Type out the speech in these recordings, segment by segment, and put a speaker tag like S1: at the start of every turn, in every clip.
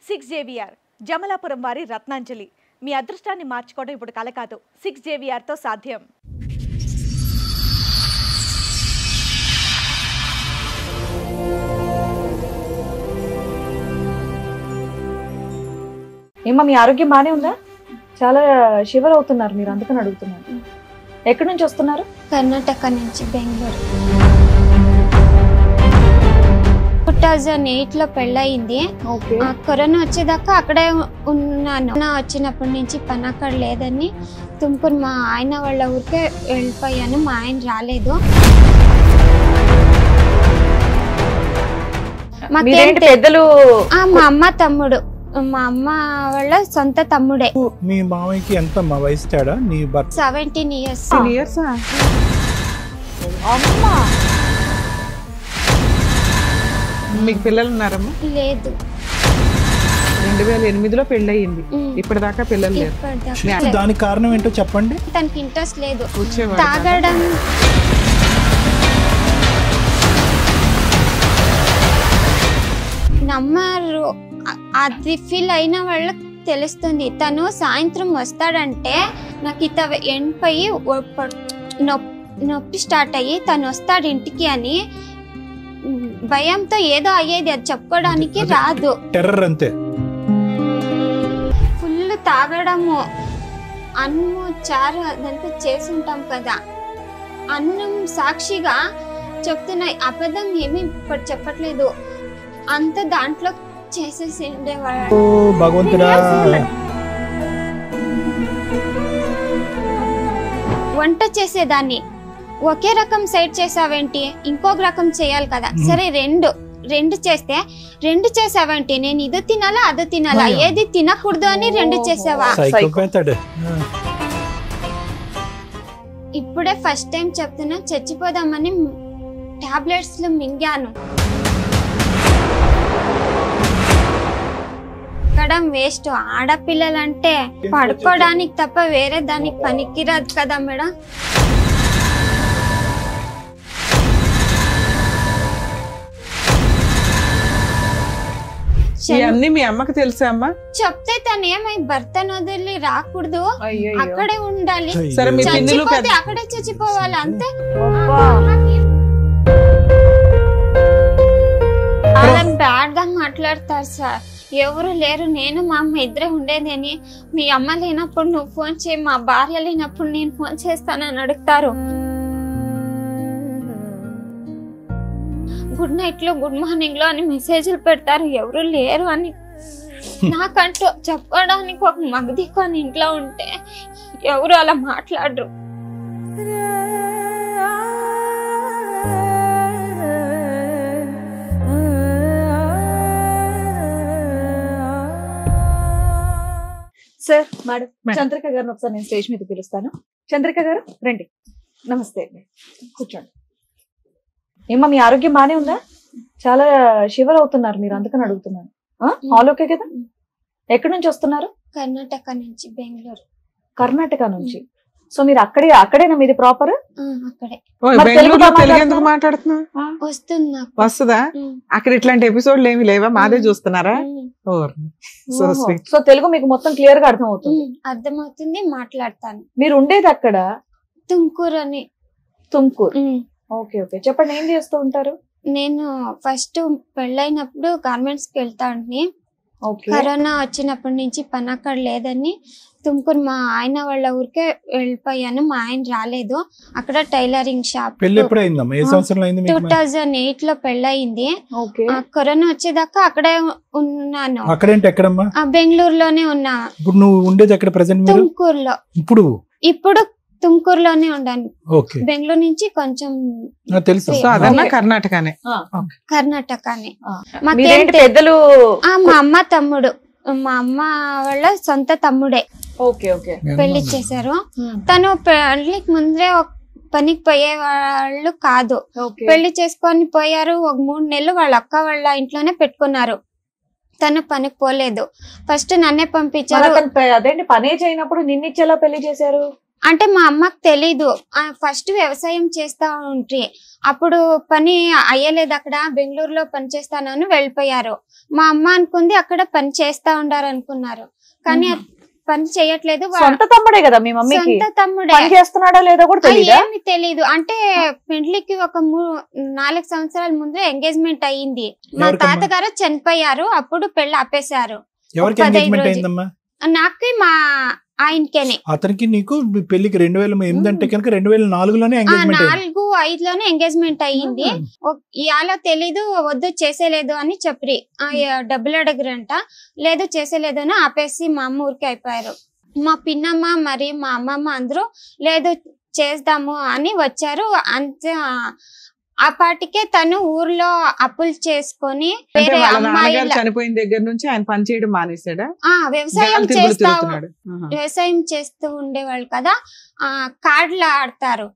S1: 6 JVR Jamalapuram వారి రత్నాంజలి మీ అదృష్టాన్ని మార్చుకోవడం ఇప్పుడు కల కాదు 6 JVR తో సాధ్యం.
S2: ఏమా మీ ఆరోగ్యం బానే ఉందా? చాలా షివర్ అవుతున్నారు మీరు, అందుకని అడుగుతున్నాను. ఎక్కడి నుంచి వస్తున్నారు?
S3: కర్ణాటక నుంచి బెంగళూరు. 2008లో పెళ్ళయింది. కరోనా వచ్చేదాకా అక్కడే ఉన్నాను. వచ్చినప్పటి నుంచి పని అక్కడ లేదని తుమ్కూరు మా ఆయన వాళ్ళ ఊరికే వెళ్ళిపోయాను. మా ఆయన రాలేదు.
S2: పెద్దలు
S3: మా అమ్మ తమ్ముడు, మా అమ్మ వాళ్ళ సొంత తమ్ముడే.
S4: మీ మామయ్యకి ఎంత వయసు తేడా? నీ భర్త
S3: 17 years.
S2: అమ్మా
S5: మీకు పిల్లలు ఉన్నారమ్మా?
S3: లేదు.
S5: 2008లో పెళ్ళయింది, ఇప్పటిదాకా పిల్లలు లేరు.
S4: దానికి కారణం ఏంటో చెప్పండి.
S3: తనకి ఇంట్రెస్ట్ లేదు తాగడం. నమ్మరు, అది ఫీల్ అయిన వాళ్ళకి తెలుస్తుంది. తను సాయంత్రం వస్తాడంటే నాకు ఇత ఎండిపోయి నొప్పి స్టార్ట్ అయ్యి తను వస్తాడు ఇంటికి అని భయంతో ఏదో అయ్యేది, అది చెప్పుకోవడానికి రాదు.
S4: టెర్రర్ అంతే.
S3: ఫుల్ తాగడము, అన్నము చారు అదంతా చేసి ఉంటాం కదా, అన్నం సాక్షిగా చెప్తున్నా, అబద్ధం ఏమీ ఇప్పుడు చెప్పట్లేదు. అంత దాంట్లో చేసేసి ఉండేవాడు.
S4: భగవంతుడా.
S3: వంట చేసేదాన్ని ఒకే రకం సైడ్ చేసావేంటి, ఇంకొక రకం చేయాలి కదా. సరే రెండు చేస్తే రెండు చేసావేంటి, నేను ఇది తినాలా అది తినాలా, ఏది తినకూడదు అని రెండు చేసావా? ఇప్పుడే ఫస్ట్ టైం చెప్తున్నా, చచ్చిపోదామని టాబ్లెట్స్ మింగాను. వేస్ట్. ఆడపిల్లలంటే పడుకోవడానికి తప్ప వేరే దానికి పనికిరాదు కదా మేడం.
S5: ఇవన్నీ మీ అమ్మకి తెలుసా అమ్మా?
S3: చెప్తే తను ఏమై భర్తను వదిలి రాకూడదు, అక్కడే ఉండాలి, చచ్చిపోతే అక్కడే చచ్చిపోవాలి అంతే. బ్యాడ్ గా మాట్లాడతారు సార్. ఎవరు లేరు, నేను మా అమ్మ ఇద్దరే ఉండేది అని. మీ అమ్మ లేనప్పుడు నువ్వు ఫోన్ చేయి, మా భార్య లేనప్పుడు నేను ఫోన్ చేస్తానని అడుగుతారు. గుడ్ నైట్ లో గుడ్ మార్నింగ్ లో అని మెసేజ్లు పెడతారు. ఎవరు లేరు అని నాకంటూ చెప్పడానికి ఒక మగదికొని ఇంట్లో ఉంటే ఎవరు అలా మాట్లాడరు.
S2: సార్, మేడం, చంద్రిక గారిని ఒకసారి నేను స్టేజ్ మీద పిలుస్తాను. చంద్రిక గారు రండి. నమస్తే, కూర్చోండి. ఏమా మీ ఆరోగ్యం బానే ఉందా? చాలా షివర్ అవుతున్నారు మీరు, అందుకని అడుగుతున్నాను. ఆల్ ఓకే కదా? ఎక్కడి నుంచి వస్తున్నారు?
S3: కర్ణాటక నుంచి బెంగళూరు.
S2: కర్ణాటక నుంచి. సో మీరు అక్కడేనా మీది ప్రాపర్?
S3: అక్కడే.
S5: ఎందుకు మాట్లాడుతున్నా? వస్తుందా? అక్కడ ఇట్లాంటి ఎపిసోడ్లు ఏమి లేవా? మాదే చూస్తున్నారా?
S2: సో తెలుగు మీకు మొత్తం క్లియర్ గా అర్థం అవుతుంది?
S3: అర్థమవుతుంది, మాట్లాడతాను.
S2: మీరు ఉండేది అక్కడ?
S3: తుమ్కూరు అని.
S2: తుమ్కూరు. ఓకే ఓకే, చెప్పండి, ఏం చేస్తూ ఉంటారు?
S3: నేను ఫస్ట్ పెళ్ళైనప్పుడు గార్మెంట్స్ కి వెళ్తాను. కరోనా వచ్చినప్పటి నుంచి పని అక్కడ లేదని తుమ్కూరు మా ఆయన వాళ్ళ ఊరికే వెళ్ళిపోయాను. మా ఆయన రాలేదు. అక్కడ టైలరింగ్ షాప్. 2008లో పెళ్ళయింది. కరోనా వచ్చేదాకా అక్కడే ఉన్నాను. బెంగళూరులోనే ఉన్నా. తుమ్కూరులో. ఇప్పుడు తుమ్కూరులోనే ఉండాను. బెంగళూరు నుంచి కొంచెం
S5: కర్ణాటకనే.
S2: పెద్దలు
S3: మా అమ్మ తమ్ముడు, మా అమ్మ వాళ్ళ సొంత తమ్ముడే. పెళ్లి చేశారు. తను పెళ్లికి ముందే పనికి పోయే వాళ్ళు కాదు. పెళ్లి చేసుకొని పోయారు. ఒక 3 నెలలు వాళ్ళ అక్క వాళ్ళ ఇంట్లోనే పెట్టుకున్నారు. తను పనికి పోలేదు. ఫస్ట్ నన్నే పంపించారు.
S2: అదేంటి పనే చేయనప్పుడు నిన్నిచ్చేలా పెళ్లి చేశారు?
S3: అంటే మా అమ్మకి తెలీదు. ఫస్ట్ వ్యవసాయం చేస్తా ఉంటే అప్పుడు పని అయ్యలేదు, అక్కడ బెంగళూరులో పని చేస్తానని వెళ్ళిపోయారు. మా అమ్మ అనుకుంది అక్కడ పని చేస్తా ఉండారు అనుకున్నారు, కానీ పని చేయట్లేదు.
S2: సొంత తమ్ముడే కదా మీ మమ్మీకి,
S3: సొంత తమ్ముడే.
S2: పని చేస్తున్నాడో లేదో కూడా తెలియదా?
S3: ఏమి తెలీదు. అంటే పెళ్లికి ఒక 4 సంవత్సరాల ముందు ఎంగేజ్మెంట్ అయ్యింది. మా తాతగారు చనిపోయారు, అప్పుడు పెళ్లి ఆపేశారు. నాకు మా ఆయనకేనే.
S4: అతనికి నీకు పెళ్లికి 2008 అంటే కనుక 2004లోనే
S3: 4-5లోనే ఎంగేజ్మెంట్ అయ్యింది. ఇవాళ తెలీదు, వద్దు చేసేలేదు అని చెప్పి డబ్బులు అడగరంట, లేదు చేసేలేదు అని ఆపేసి మా అమ్మ ఊరికి అయిపోయారు. మా పిన్నమ్మ మరి మా అమ్మమ్మ అందరూ లేదు చేద్దాము అని వచ్చారు. అంతే ఆ పాటికే తను ఊర్లో అప్పులు చేసుకొని వేరే అమ్మాయిలు
S5: చనిపోయిన దగ్గర నుంచి ఆయన పని చేయడం మానేశాడా?
S3: వ్యవసాయం చేస్తూ ఉండేవాళ్ళు కదా, కార్డులు ఆడతారు,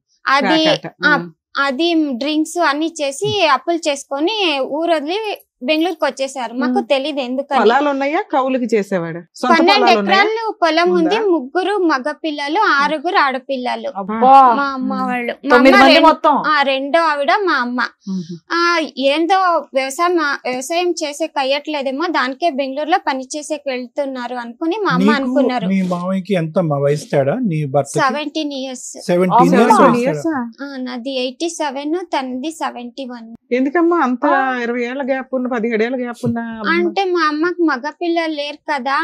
S3: అది డ్రింక్స్ అన్ని చేసి అప్పులు చేసుకొని ఊరు వదిలి బెంగళూరుకి వచ్చేసారు. మాకు తెలీదు ఎందుకని. 12 ఎకరాలు పొలం ఉంది, 3 మగ పిల్లలు, 6 ఆడపిల్లలు. మా అమ్మ వాళ్ళు, రెండో ఆవిడ మా అమ్మ. ఏందో వ్యవసాయం చేసే కయ్యట్లేదేమో, దానికే బెంగళూరులో పని చేసేకి వెళ్తున్నారు అనుకుని మా అమ్మ అనుకున్నారు. 17 years. నాది 87, తనది 71.
S5: ఎందుకమ్మా అంత 20 ఏళ్ల గ్యాప్ 17 ఏళ్ల గ్యాప్ ఉన్నా?
S3: అంటే మా అమ్మకి మగ పిల్లలు లేరు కదా,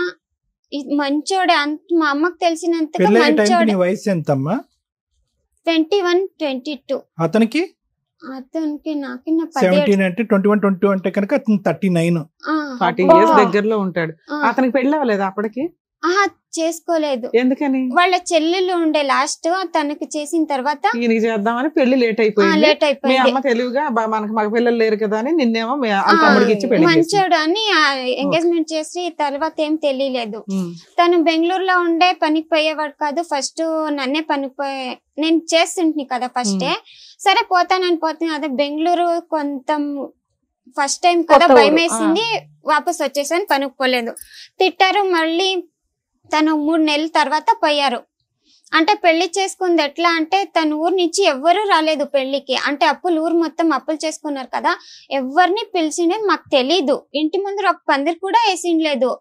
S3: మంచోడే. మా అమ్మకి తెలిసినంతగా మంచోడే. 21, 22.
S4: అతనికి
S3: నాకిన్న
S4: 17 అంటే 21, 22 అంటే కనుక 39,
S5: 40 years దగ్గరలో ఉంటాడు. అతనికి పెళ్లి అవ్వలేదు అప్పటికి?
S3: చేసుకోలేదు.
S5: ఎందుకని?
S3: వాళ్ళ చెల్లెలు ఉండే లాస్ట్, తనకి చేసిన తర్వాత
S5: ఈయనకి చేద్దామని పెళ్లి లేట్ అయిపోయింది. మీ అమ్మ తెలివిగా మనకు మగ పిల్లలు లేరు కదా అని నిన్నేమో తమ్ముడికి ఇచ్చి పెళ్లి
S3: మంచోడు అని ఎంగేజ్మెంట్ చేసి తర్వాత ఏం తెలియలేదు. తను బెంగళూరులో ఉండే పనికి పోయేవాడు కాదు. ఫస్ట్ నన్నే నేను చేస్తుంటే కదా ఫస్టే, సరే పోతాను అదే బెంగళూరు కొంత ఫస్ట్ టైం కదా భయం వేసింది, వాపస్ వచ్చేసాను, పనికి పోలేదు. తిట్టారు. మళ్ళీ తను 3 నెలల తర్వాత పోయారు. అంటే పెళ్లి చేసుకుంది ఎట్లా అంటే, తన ఊరు నుంచి ఎవ్వరూ రాలేదు పెళ్లికి. అంటే ఊరు మొత్తం అప్పులు చేసుకున్నారు కదా, ఎవరిని పిలిచిండేది మాకు తెలీదు. ఇంటి ముందర ఒక పందిరి కూడా వేసిండలేదు.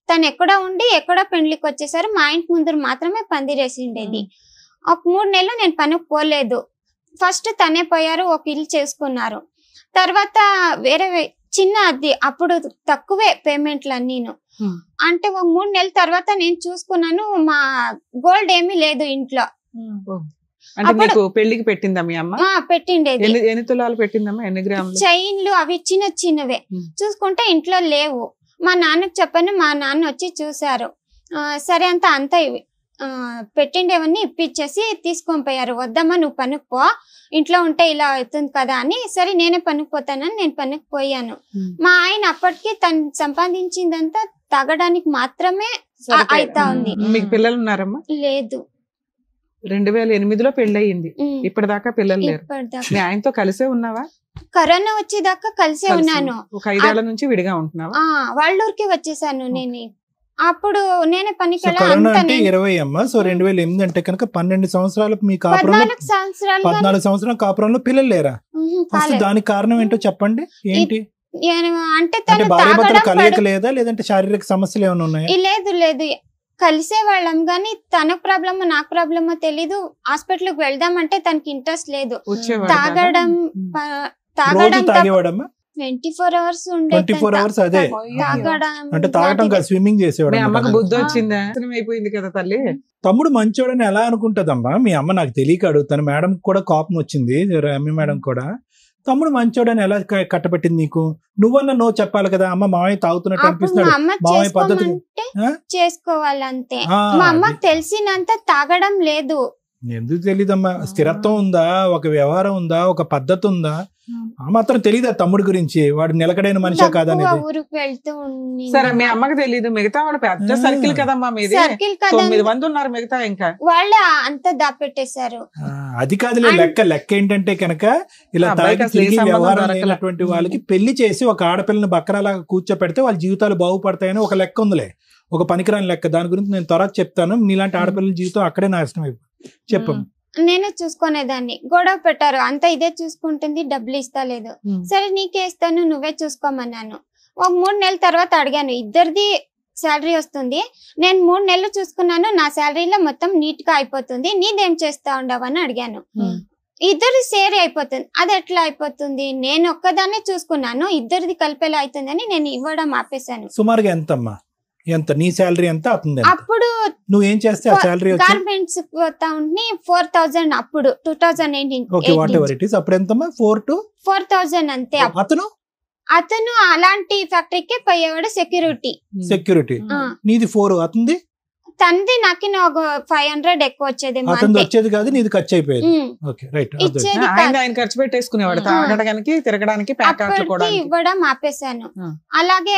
S3: తను ఎక్కడ ఉండి ఎక్కడ పెళ్లికి వచ్చేసారు. మా ఇంటి ముందర మాత్రమే పందిరి వేసిండేది. ఒక 3 నెలలు నేను పనికి పోలేదు. ఫస్ట్ తనే పోయారు, ఒక ఇల్లు చేసుకున్నారు. తర్వాత వేరే చిన్న అది అప్పుడు తక్కువే పేమెంట్లు అన్నీను. అంటే ఒక 3 నెలల తర్వాత నేను చూసుకున్నాను, మా గోల్డ్ ఏమీ లేదు ఇంట్లో.
S5: పెళ్లికి పెట్టిందా మీ అమ్మ?
S3: పెట్టిండేది.
S5: ఎన్ని తులాలు పెట్టిందమ్మా? ఎన్ని గ్రాములు?
S3: చైన్లు అవి చిన్నవే. చూసుకుంటే ఇంట్లో లేవు. మా నాన్నకి చెప్పాను, మా నాన్న వచ్చి చూసారు. సరే అంతా పెట్టిండేవన్నీ ఇప్పించేసి తీసుకొని పోయారు. వద్దమ్మా నువ్వు పనికి పో, ఇంట్లో ఉంటే ఇలా అవుతుంది కదా అని. సరే నేనే పనికి పోతానని నేను పనికి పోయాను. మా ఆయన అప్పటికి తను సంపాదించిందంతా తాగడానికి మాత్రమే అయితా ఉంది.
S5: మీకు పిల్లలు ఉన్నారమ్మా?
S3: లేదు.
S5: 2008లో పెళ్లి అయ్యింది, ఇప్పటిదాకా పిల్లలు లేరు. మీ ఆయనతో కలిసే ఉన్నావా?
S3: కరోనా వచ్చేదాకా కలిసే ఉన్నాను.
S5: ఒక 5 ఏళ్ల నుంచి విడిగా ఉంటున్నావా?
S3: వాళ్ళ ఊరికి వచ్చేసాను నేను. అప్పుడు నేనే పనికి
S4: 20 అమ్మా. సో 2008 అంటే కనుక 12 సంవత్సరాలు మీ కాపురంలో, 14 సంవత్సరాల కాపురంలో పిల్లలు లేరా? దానికి కారణం ఏంటో చెప్పండి. ఏంటి
S3: అంటే
S4: భార్య భర్తలు కలయిక లేదా, లేదంటే శారీరక సమస్యలు ఏమైనా ఉన్నాయా?
S3: లేదు కలిసే వాళ్ళం గానీ తనకు ప్రాబ్లమో నాకు ప్రాబ్లమో తెలీదు. హాస్పిటల్కి వెళ్దామంటే తనకి ఇంట్రెస్ట్ లేదు. తాగడం
S4: తాగేవాడమ్మా
S3: 24 hours ఉండే.
S4: 24 hours అదే అంటే తాగడం కాదు, స్విమ్మింగ్ చేసేవాడు.
S5: అమ్మకు బుద్ధి వచ్చిందా? అయిపోయింది కదా తల్లి.
S4: తమ్ముడు మంచోడని ఎలా అనుకుంటదమ్మా మీ అమ్మ? నాకు తెలియక అడుగుతాను. మేడం కూడా కోపం వచ్చింది, అమ్మి మేడం కూడా. తమ్ముడు మంచోడని ఎలా కట్టబెట్టింది నీకు? నువ్వన్నా నో చెప్పాలి కదా. అమ్మ మామయ్య తాగుతున్నట్టు అనిపిస్తున్నాడు, మామయ్య పద్ధతి
S3: చేసుకోవాలంతే. మా అమ్మకి తెలిసినంత తాగడం లేదు.
S4: ఎందుకు తెలీదమ్మా? స్థిరత్వం ఉందా, ఒక వ్యవహారం ఉందా, ఒక పద్ధతి ఉందా? ఆ మాత్రం తెలీదా తమ్ముడి గురించి? వాడు నిలకడైన మనిషా కాదనేది.
S3: ఊరికి వెళ్తూ
S5: సరే మీ అమ్మకి తెలీదు, మిగతా వాడు పెద్ద సర్కిల్ కదమ్మా మీది. 9 మంది ఉన్నారు మిగతా, ఇంకా
S3: వాళ్ళు అంతా దాపెట్టేశారు.
S4: అది కాదులే లెక్క ఏంటంటే కనుక ఇలా తాగి తిరిగి వ్యవహారం లేనటువంటి వాళ్ళకి పెళ్లి చేసి ఒక ఆడపిల్లని బక్కరాలాగా కూర్చోపెడితే వాళ్ళ జీవితాలు బాగుపడతాయని ఒక లెక్క ఉందిలే, ఒక పనికిరాని లెక్క. దాని గురించి నేను త్వరగా చెప్తాను. నీలాంటి ఆడపిల్లల జీవితం అక్కడే నాశనం అయిపోయింది. చెప్పు.
S3: నేనే చూసుకునేదాన్ని. గొడవ పెట్టారు, అంతా ఇదే చూసుకుంటుంది, డబ్బులు ఇస్తలేదు. సరే నీకే ఇస్తాను, నువ్వే చూసుకోమన్నాను. ఒక 3 నెలల తర్వాత అడిగాను, ఇద్దరిది శాలరీ వస్తుంది, నేను 3 నెలలు చూసుకున్నాను, నా శాలరీలో మొత్తం నీట్ గా అయిపోతుంది, నీదేం చేస్తా ఉండవు అని అడిగాను. ఇద్దరు షేర్ అయిపోతుంది. అది ఎట్లా అయిపోతుంది, నేను ఒక్కదాన్నే చూసుకున్నాను, ఇద్దరిది కలిపేలా అవుతుందని నేను ఇవ్వడం ఆపేశాను.
S4: సుమారుగా ఎంతమ్మా, ఎంత నీ శాలరీ ఎంత అవుతుంది?
S3: అప్పుడు
S4: నువ్వేం చేస్తే ఆ శాలరీ
S3: గార్మెంట్స్ పోతా ఉంటే 4000 అప్పుడు 2018.
S4: Okay, what ever it is. అప్పుడు ఎంతమ్మా?
S3: 4,000 అంతే. అతను అలాంటి ఫ్యాక్టరీకే పోయేవాడు, సెక్యూరిటీ.
S4: నీది 4, అతనిది
S3: తంది నాకు ఒక 500 ఎక్కువ వచ్చేది.
S4: అతనిది వచ్చేది కాదు, నీది ఖర్చు అయిపోయేది. Okay, right.
S3: ఇచ్చేది
S5: ఆయన ఖర్చు పెట్టేసుకునేవాడు, తాగడానికి తిరగడానికి
S3: ఇవ్వడం ఆపేశాను. అలాగే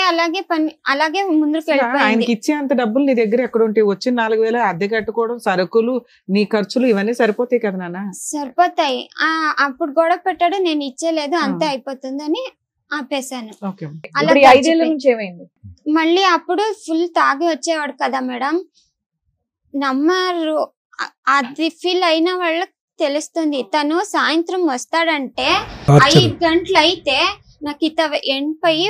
S3: ముందుకు వెళ్ళిపోయింది.
S5: ఆయనకి ఇచ్చే అంత డబ్బులు నీ దగ్గర ఎక్కడ ఉంటాయి? వచ్చిన 4,000 అద్దె కట్టుకోవడం, సరుకులు, నీ ఖర్చులు ఇవన్నీ సరిపోతాయి కదా నాన్న?
S3: సరిపోతాయి. అప్పుడు గొడవ పెట్టాడు, నేను ఇచ్చేలేదు, అంతే అయిపోతుందని ఆపేశాను. మళ్ళీ అప్పుడు ఫుల్ తాగి వచ్చేవాడు కదా మేడం, నమ్మరు. అది ఫీల్ అయిన వాళ్ళకి తెలుస్తుంది. తను సాయంత్రం వస్తాడంటే 5 గంటలు అయితే నాకు ఇత ఎండిపోయి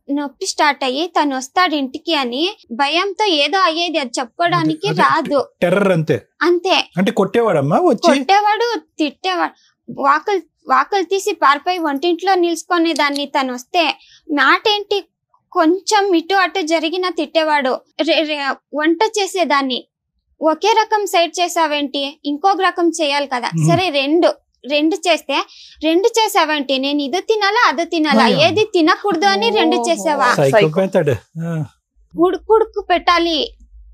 S3: నొప్పి స్టార్ట్ అయ్యి తను వస్తాడు ఇంటికి అని భయంతో ఏదో అయ్యేది, అది చెప్పుకోవడానికి రాదు.
S4: టెర్రర్ అంతే. అంటే కొట్టేవాడమ్మా,
S3: కొట్టేవాడు, తిట్టేవాడు, వాకలు తీసి పారిపోయి వంటింట్లో నిల్చుకునే దాన్ని. తను వస్తే మాట ఏంటి, కొంచెం ఇటు అటు జరిగిన తిట్టేవాడు. వంట చేసేదాన్ని, ఒకే రకం సైడ్ చేసావేంటి, ఇంకొక రకం చేయాలి కదా, సరే రెండు చేస్తే 2 చేసావేంటి, నేను ఇది తినాలా అది తినాలా, ఏది తినకూడదు అని 2 చేసావా? ఉడుకు పెట్టాలి,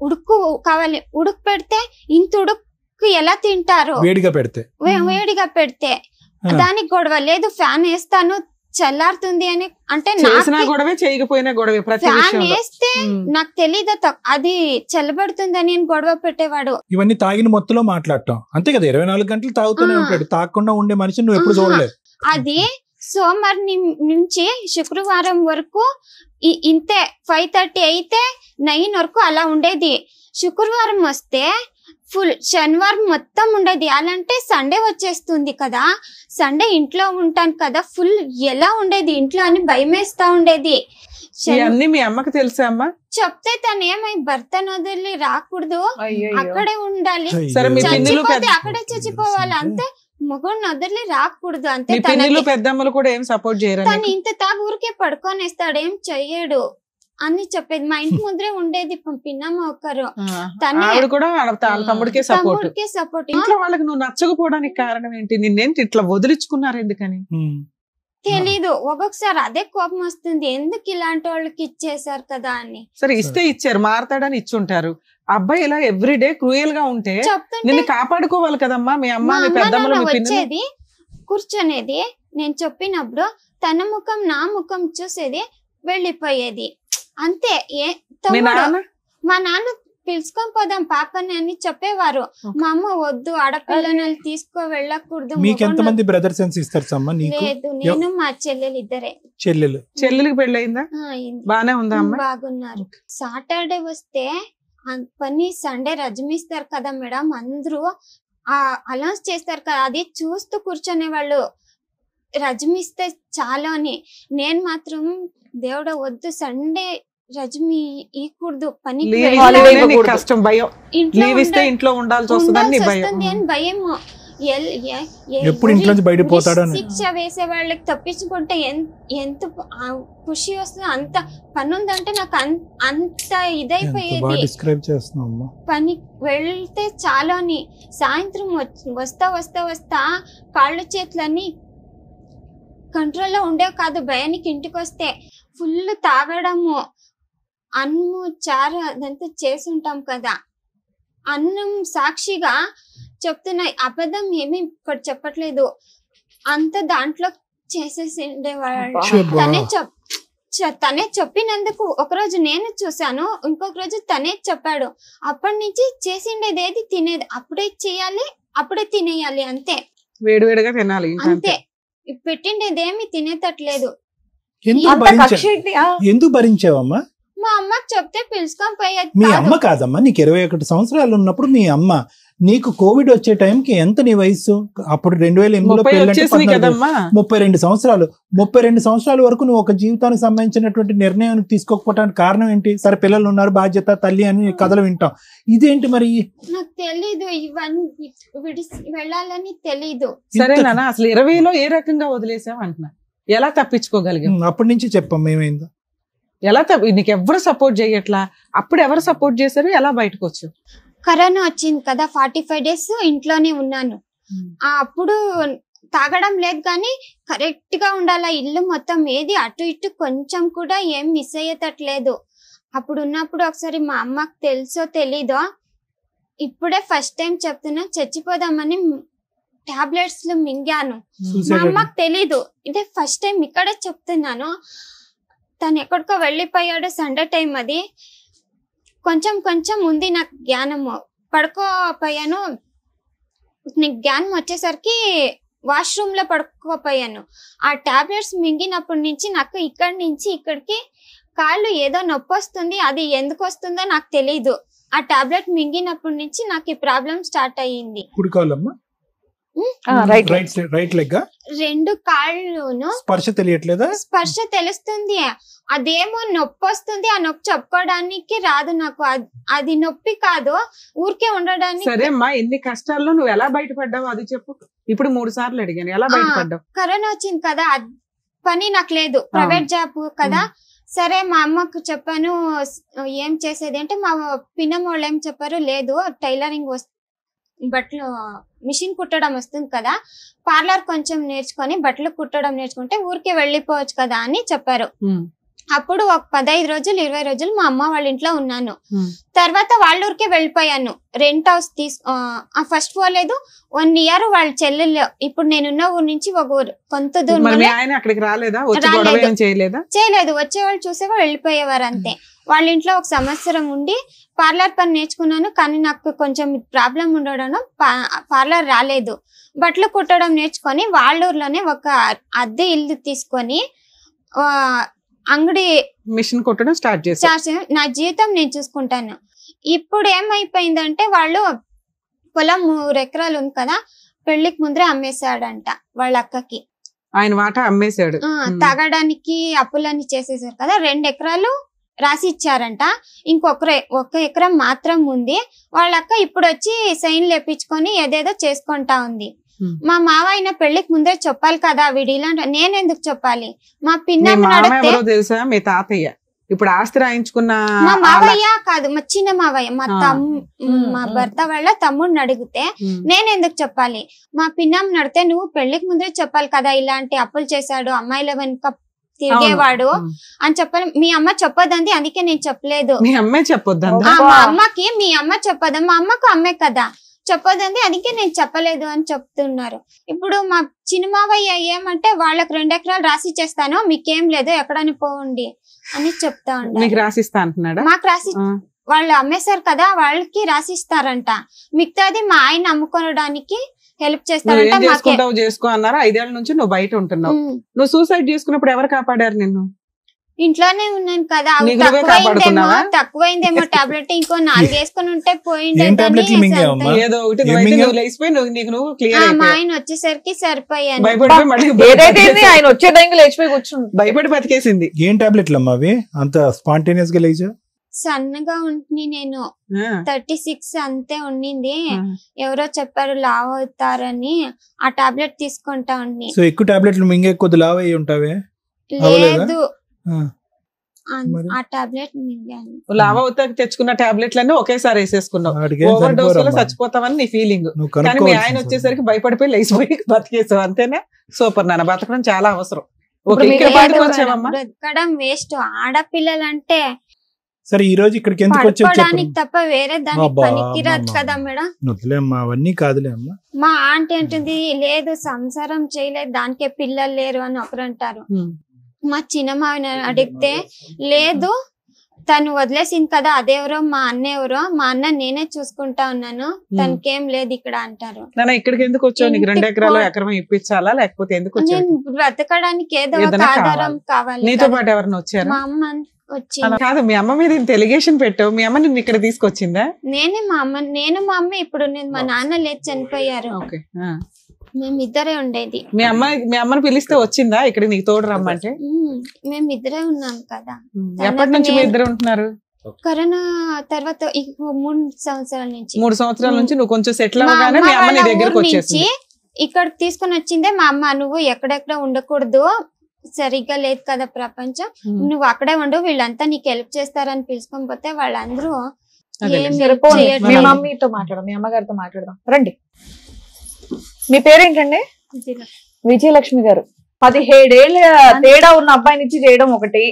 S3: ఉడుకు కావాలి, ఉడుకు పెడితే ఇంత ఉడుకు ఎలా తింటారు? వేడిగా పెడితే దానికి గొడవ లేదు, ఫ్యాన్ వేస్తాను చల్లారుతుంది అని. అంటే ఫ్యాన్ వేస్తే నాకు తెలీదు అది చల్లబడుతుందని గొడవ పెట్టేవాడు.
S4: ఇవన్నీ తాగిన మొత్తంలో మాట్లాడటం అంతే కదా, 24 గంటలు తాగుతూనే ఉంటాడు. తాగకుండా ఉండే మనిషి నువ్వు ఎప్పుడు చూడలేదు.
S3: అది సోమవారం నుంచి శుక్రవారం వరకు ఇంతే, 5:30 అయితే 9 వరకు అలా ఉండేది. శుక్రవారం వస్తే ఫుల్, శనివారం మొత్తం ఉండేది. అలాంటే సండే వచ్చేస్తుంది కదా, సండే ఇంట్లో ఉంటాను కదా, ఫుల్ ఎలా ఉండేది ఇంట్లో అని భయమేస్తా ఉండేది.
S5: మీ అమ్మకి తెలుసా అమ్మా?
S3: చెప్తే తను ఏమై భర్తను వదిలి రాకూడదు, అక్కడే ఉండాలి, చచ్చిపోతే అక్కడే చచ్చిపోవాలి అంతే, మొగుడిని వదిలి రాకూడదు అంతే.
S5: పెద్దమ్మలు కూడా ఏం సపోర్ట్ చేయరు.
S3: తను ఇంత తాగు ఊరికే పడుకొనేస్తాడు, ఏం చెయ్యడు అని చెప్పేది. మా ఇంటి ముందరే ఉండేది పిన్నమ్మ ఒకరు,
S5: తమ్ముడికే సపోర్ట్. ఇంట్లో వాళ్ళకి నువ్వు నచ్చకపోవడానికి కారణం ఏంటి? నిన్నేంటి ఇట్లా వదిలించుకున్నారు ఎందుకని
S3: తెలీదు. ఒక్కొక్కసారి అదే కోపం వస్తుంది, ఎందుకు ఇలాంటి వాళ్ళకి ఇచ్చేసారు కదా అని.
S5: సరే ఇస్తే ఇచ్చారు, మారతాడని ఇచ్చుంటారు. అబ్బాయి ఇలా ఎవ్రీడే క్రూయల్ గా ఉంటే నిన్ను కాపాడుకోవాలి కదమ్మా. మీ అమ్మ మీ పెద్దమ్మలు
S3: వచ్చేది, కూర్చొనేది, నేను చెప్పినప్పుడు తన ముఖం నా ముఖం చూసేది, వెళ్ళిపోయేది అంతే. మా నాన్న పిలుచుకొని పోదాం పాపని అని చెప్పేవారు. మా అమ్మ వద్దు, ఆడపిల్లని తీసుకో వెళ్ళకూడదు.
S4: మీకెంతమంది బ్రదర్స్ అండ్ సిస్టర్స్ అమ్మా?
S3: లేదు, నేను మా చెల్లెలు ఇద్దరే.
S5: చెల్లెలికి పెళ్ళయిందా? బానే ఉందా?
S3: బాగున్నారు. సాటర్డే వస్తే పని, సండే రజమిస్తారు కదా మేడం, అందరూ అనౌన్స్ చేస్తారు కదా, అది చూస్తూ కూర్చొనే వాళ్ళు. రజమిస్తే చాలు అని. నేను మాత్రం దేవుడ వద్దు, సండే రజమి ఈకూడదు, పనికి
S5: ఇంట్లో ఉండాల్సి వస్తుంది
S3: అని భయము. శిక్ష వేసే వాళ్ళకి తప్పించుకుంటే ఎంత ఖుషి వస్తుంది, అంత పని ఉందంటే నాకు అంత ఇదైపోయేది. పని వెళ్తే చాలా అని. సాయంత్రం వస్తా కాళ్ళు చేతులన్నీ కంట్రోల్లో ఉండేవి కాదు. భయానికి ఇంటికి వస్తే ఫుల్ తాగడము, అన్నము చారు అదంతా చేసుంటాం కదా, అన్నం సాక్షిగా చెప్తున్నాయి, అబద్ధం ఏమీ ఇక్కడ చెప్పట్లేదు, అంత దాంట్లో చేసేసి ఉండేవాళ్ళు. తనే చెప్పినందుకు ఒకరోజు నేను చూసాను, ఇంకొక రోజు తనే చెప్పాడు. అప్పటి నుంచి చేసిండేది ఏది తినేది అప్పుడే చేయాలి, అప్పుడే తినేయాలి అంతే,
S5: వేడివేడిగా తినాలి
S3: అంతే. పెట్టిండేది ఏమి తినేటట్లేదు.
S4: ఎందుకు భరించావమ్మా?
S3: మా అమ్మకి చెప్తే పిలుచుకొని పోయేది
S4: మీ
S3: కాదు.
S4: అమ్మ కాదమ్మా, నీకు 21 సంవత్సరాలు ఉన్నప్పుడు మీ అమ్మ, నీకు కోవిడ్ వచ్చే టైంకి ఎంత నీ వయసు? అప్పుడు 2008లో 32 సంవత్సరాలు. 32 సంవత్సరాల వరకు నువ్వు ఒక జీవితానికి సంబంధించినటువంటి నిర్ణయం తీసుకోకపోవడానికి కారణం ఏంటి? సరే పిల్లలు ఉన్నారు, బాధ్యత, తల్లి అని కథలు వింటాం. ఇదేంటి మరి?
S3: నాకు తెలీదు, ఇవన్నీ విడిసి వెళ్ళాలని తెలీదు.
S5: సరే నాన్న, అసలు 20లో ఏ రకంగా వదిలేసావు అంటున్నా, ఎలా తప్పించుకోగలిగావు?
S4: అప్పటి నుంచి చెప్పమ్మా ఏమైందో.
S5: ఎలా నీకు ఎవరు సపోర్ట్ చేయట్లా? అప్పుడు ఎవరు సపోర్ట్ చేశారు? ఎలా బయటకు వచ్చావు?
S3: కరోనా వచ్చింది కదా, 45 days ఇంట్లోనే ఉన్నాను. అప్పుడు తాగడం లేదు కానీ కరెక్ట్ గా ఉండాలా, ఇల్లు మొత్తం ఏది అటు ఇటు కొంచెం కూడా ఏం మిస్ అయ్యేటట్లేదు. అప్పుడు ఉన్నప్పుడు ఒకసారి మా అమ్మకి తెలుసో తెలీదో, ఇప్పుడే ఫస్ట్ టైం చెప్తున్నా, చచ్చిపోదామని టాబ్లెట్స్ మింగాను. మా అమ్మకి తెలీదు, ఇదే ఫస్ట్ టైం ఇక్కడే చెప్తున్నాను. తను ఎక్కడికో వెళ్ళిపోయాడు, సండే టైం అది. కొంచెం కొంచెం ఉంది నాకు జ్ఞానము, పడుకోపోయాను. నీకు జ్ఞానం వచ్చేసరికి వాష్రూమ్ లో పడుకోపోయాను. ఆ టాబ్లెట్స్ మింగినప్పటి నుంచి నాకు ఇక్కడి నుంచి ఇక్కడికి కాళ్ళు ఏదో నొప్పి వస్తుంది, అది ఎందుకు వస్తుందో నాకు తెలీదు. ఆ టాబ్లెట్ మింగినప్పటి నుంచి నాకు ఈ ప్రాబ్లం స్టార్ట్ అయ్యింది.
S4: రైట్ లెగ్,
S3: 2 కాళ్ళును
S4: స్పర్శ తెలియట్లేదా?
S3: స్పర్శ తెలుస్తుంది, అదేమో నొప్పి వస్తుంది. ఆ నొప్పి చెప్పుకోవడానికి రాదు నాకు. అది నొప్పి కాదు, ఊరికే ఉండడానికి.
S5: సరే అమ్మా, ఎన్ని కష్టాల్లో నువ్వు ఎలా బయటపడ్డావు అది చెప్పు. ఇప్పుడు 3 సార్లు అడిగాను, ఎలా బయటపడ్డావు?
S3: కరోనా వచ్చింది కదా, పని నాకు లేదు, ప్రైవేట్ జాబ్ కదా. సరే మా అమ్మకు చెప్పాను ఏం చేసేది అంటే, మా పిన్నమ్మ వాళ్ళు ఏం చెప్పారు, లేదు టైలరింగ్ బట్టలు మిషన్ కుట్టడం వస్తుంది కదా, పార్లర్ కొంచెం నేర్చుకొని బట్టలు కుట్టడం నేర్చుకుంటే ఊరికే వెళ్ళిపోవచ్చు కదా అని చెప్పారు. అప్పుడు ఒక 15 రోజులు 20 రోజులు మా అమ్మ వాళ్ళ ఇంట్లో ఉన్నాను. తర్వాత వాళ్ళ ఊరికే వెళ్ళిపోయాను. రెంట్ హౌస్ ఫస్ట్ పోలేదు, 1 year వాళ్ళ చెల్లెలు, ఇప్పుడు నేనున్న ఊరు నుంచి ఒక ఊరు కొంత దూరం చేయలేదు. వచ్చేవాళ్ళు చూసేవాళ్ళు వెళ్ళిపోయేవారు అంతే. వాళ్ళ ఇంట్లో 1 సంవత్సరం ఉండి పార్లర్ పని నేర్చుకున్నాను. కానీ నాకు కొంచెం ప్రాబ్లం ఉండడం పార్లర్ రాలేదు. బట్టలు కుట్టడం నేర్చుకొని వాళ్ళ ఊర్లోనే ఒక అద్దె ఇల్లు తీసుకొని అంగడి
S5: మిషన్ కుట్టడం స్టార్ట్ చేశాను.
S3: నా జీవితం నేను చూసుకుంటాను. ఇప్పుడు ఏమైపోయిందంటే, వాళ్ళు పొలం 3 ఎకరాలు ఉంది కదా, పెళ్లికి ముందరే అమ్మేశాడంట వాళ్ళ అక్కకి.
S5: ఆయన వాటా అమ్మేశాడు.
S3: తాగడానికి అప్పులన్నీ చేసేసారు కదా, 2 ఎకరాలు రాసి ఇచ్చారంట. 1 ఎకరం మాత్రం ఉంది. వాళ్ళ అక్క ఇప్పుడు వచ్చి సైన్ లేపించుకొని ఏదేదో చేసుకుంటా ఉంది. మా మావయ్య పెళ్లికి ముందే చెప్పాలి కదా వీడి ఇలాంటి. నేనెందుకు చెప్పాలి? మా పిన్నమ్మ
S5: తెలుసా, మీ తాతయ్య ఇప్పుడు ఆస్తి రాయించుకున్న
S3: మా మావయ్య కాదు, మా చిన్న మావయ్య, మా భర్త వాళ్ళ తమ్ముడిని అడిగితే నేనెందుకు చెప్పాలి? మా పిన్నమ్మ నడితే నువ్వు పెళ్లికి ముందే చెప్పాలి కదా, ఇలాంటి అప్పులు చేశాడు, అమ్మాయిల వెనుక తిరిగేవాడు అని చెప్పాలి. మీ అమ్మ చెప్పొద్దంది, అందుకే నేను చెప్పలేదు.
S5: మీ అమ్మే చెప్పొద్దు,
S3: మా అమ్మకి మీ అమ్మ చెప్పొద్దు, మా అమ్మకు అమ్మే కదా చెప్పొద్దండి, అందుకే నేను చెప్పలేదు అని చెప్తున్నారు. ఇప్పుడు మా చిన్నమావయ్య ఏమంటే, వాళ్ళకి 2 ఎకరాలు రాసి చేస్తాను, మీకేం లేదు ఎక్కడని పోండి అని చెప్తా ఉంటారు.
S5: రాసిస్తా అంటున్నాడా?
S3: మాకు రాసి వాళ్ళు అమ్మేశారు కదా, వాళ్ళకి రాసిస్తారంట. మిగతాది మా ఆయన అమ్ముకోవడానికి హెల్ప్ చేస్తారంట.
S5: చేసుకో అన్నారు. 5 ఏళ్ల నుంచి నువ్వు బయట ఉంటున్నావు. నువ్వు సూసైడ్ చేసుకున్నప్పుడు ఎవరు కాపాడారు నిన్ను?
S3: ఇంట్లోనే ఉన్నాను కదా, తక్కువైందేమో టాబ్లెట్, ఇంకో 4 వేసుకుని ఉంటే పోయిండేదని. మా ఆయన వచ్చేసరికి సరిపోయాను.
S2: ఆయన వచ్చే టైంకి లేచిపోయి కూర్చుంది,
S5: భయపడి బతికేసింది.
S4: ఏం టాబ్లెట్లు అమ్మా అవి? అంత స్పాంటేనియస్ గా లేచా?
S3: సన్నగా ఉంటుంది, నేను 36 అంతే ఉండింది. ఎవరో చెప్పారు లావ్ అవుతారని, ఆ టాబ్లెట్ తీసుకుంటా ఉండి.
S4: సో ఎక్కువ టాబ్లెట్లు మింగే కొద్ది లావ్ అయ్యి ఉంటావే?
S3: లేదు, ఆ టాబ్లెట్
S5: లావ్ అవుతా తెచ్చుకున్న టాబ్లెట్లన్నీ ఒకేసారి వేసేసుకున్నావు. ఓవర్ డోస్ లో చచ్చిపోతామని నీ ఫీలింగ్. కానీ మీ ఆయన వచ్చేసరికి భయపడిపోయి లేచిపోయి బతికేసావు, అంతేనా? సూపర్ నాన్న, బతకడం చాలా అవసరం.
S3: బ్రతకడం వేస్ట్. ఆడపిల్లలంటే
S4: సరే ఈ రోజు ఇక్కడికి ఎందుకు వచ్చావు
S3: తప్ప వేరే దానికి పనికిరాదు కదా మేడం.
S4: అవన్నీ కాదులే అమ్మా.
S3: మా ఆంటీ అంటుంది, లేదు సంసారం చేయలేదు, దానికే పిల్లలు లేరు అని ఒకరు అంటారు. మా చిన్నమావిని అడిగితే, లేదు తను వదిలేసింది కదా, అదెవరో మా అన్న ఎవరో, మా అన్న నేనే చూసుకుంటా ఉన్నాను, తనకేం లేదు ఇక్కడ అంటారు.
S5: ఇక్కడికి ఎందుకు వచ్చావు? నీకు 2 ఎకరాలు ఎకరం ఇప్పించాలా లేకపోతే ఎందుకు?
S3: నేను బ్రతకడానికి ఏదో ఒక ఆధారం కావాలి.
S5: నీతో పాటు ఎవరైనా వచ్చారు?
S3: మా అమ్మ వచ్చి
S5: కాదు మీ అమ్మ మీద ఇంత ఎలిగేషన్ పెట్టావు, మీ అమ్మ నిన్ను ఇక్కడ తీసుకొచ్చిందా?
S3: నేను మా అమ్మ ఇప్పుడు మా నాన్న లేదు చనిపోయారు, మేమిద్దరే ఉండేది.
S5: మీ అమ్మని పిలిస్తే వచ్చిందా ఇక్కడ నీకు తోడు రమ్మంటే?
S3: మేమిద్దరే ఉన్నాం కదా.
S5: ఎప్పటి నుంచి మీ ఇద్దరు ఉంటున్నారు?
S3: కరోనా తర్వాత 3 సంవత్సరాల నుంచి.
S5: 3 సంవత్సరాల నుంచి నువ్వు కొంచెం సెటిల్ అవ్వగానే మీ అమ్మ నీ దగ్గరకు వచ్చేసింది.
S3: ఇక్కడ తీసుకొని వచ్చిందే మా అమ్మ. నువ్వు ఎక్కడెక్కడ ఉండకూడదు, సరిగ్గా లేదు కదా ప్రపంచం, నువ్వు అక్కడే ఉండు, వీళ్ళంతా నీకు హెల్ప్ చేస్తారని పిలుచుకొని పోతే వాళ్ళందరూ
S2: మీ మమ్మీతో మాట్లాడదాం, మీ అమ్మగారితో మాట్లాడదాం రండి. మీ పేరేంటండి? విజయలక్ష్మి గారు. 17 ఏళ్ళ తేడా ఉన్న అబ్బాయిని ఇచ్చి చేయడం ఒకటి,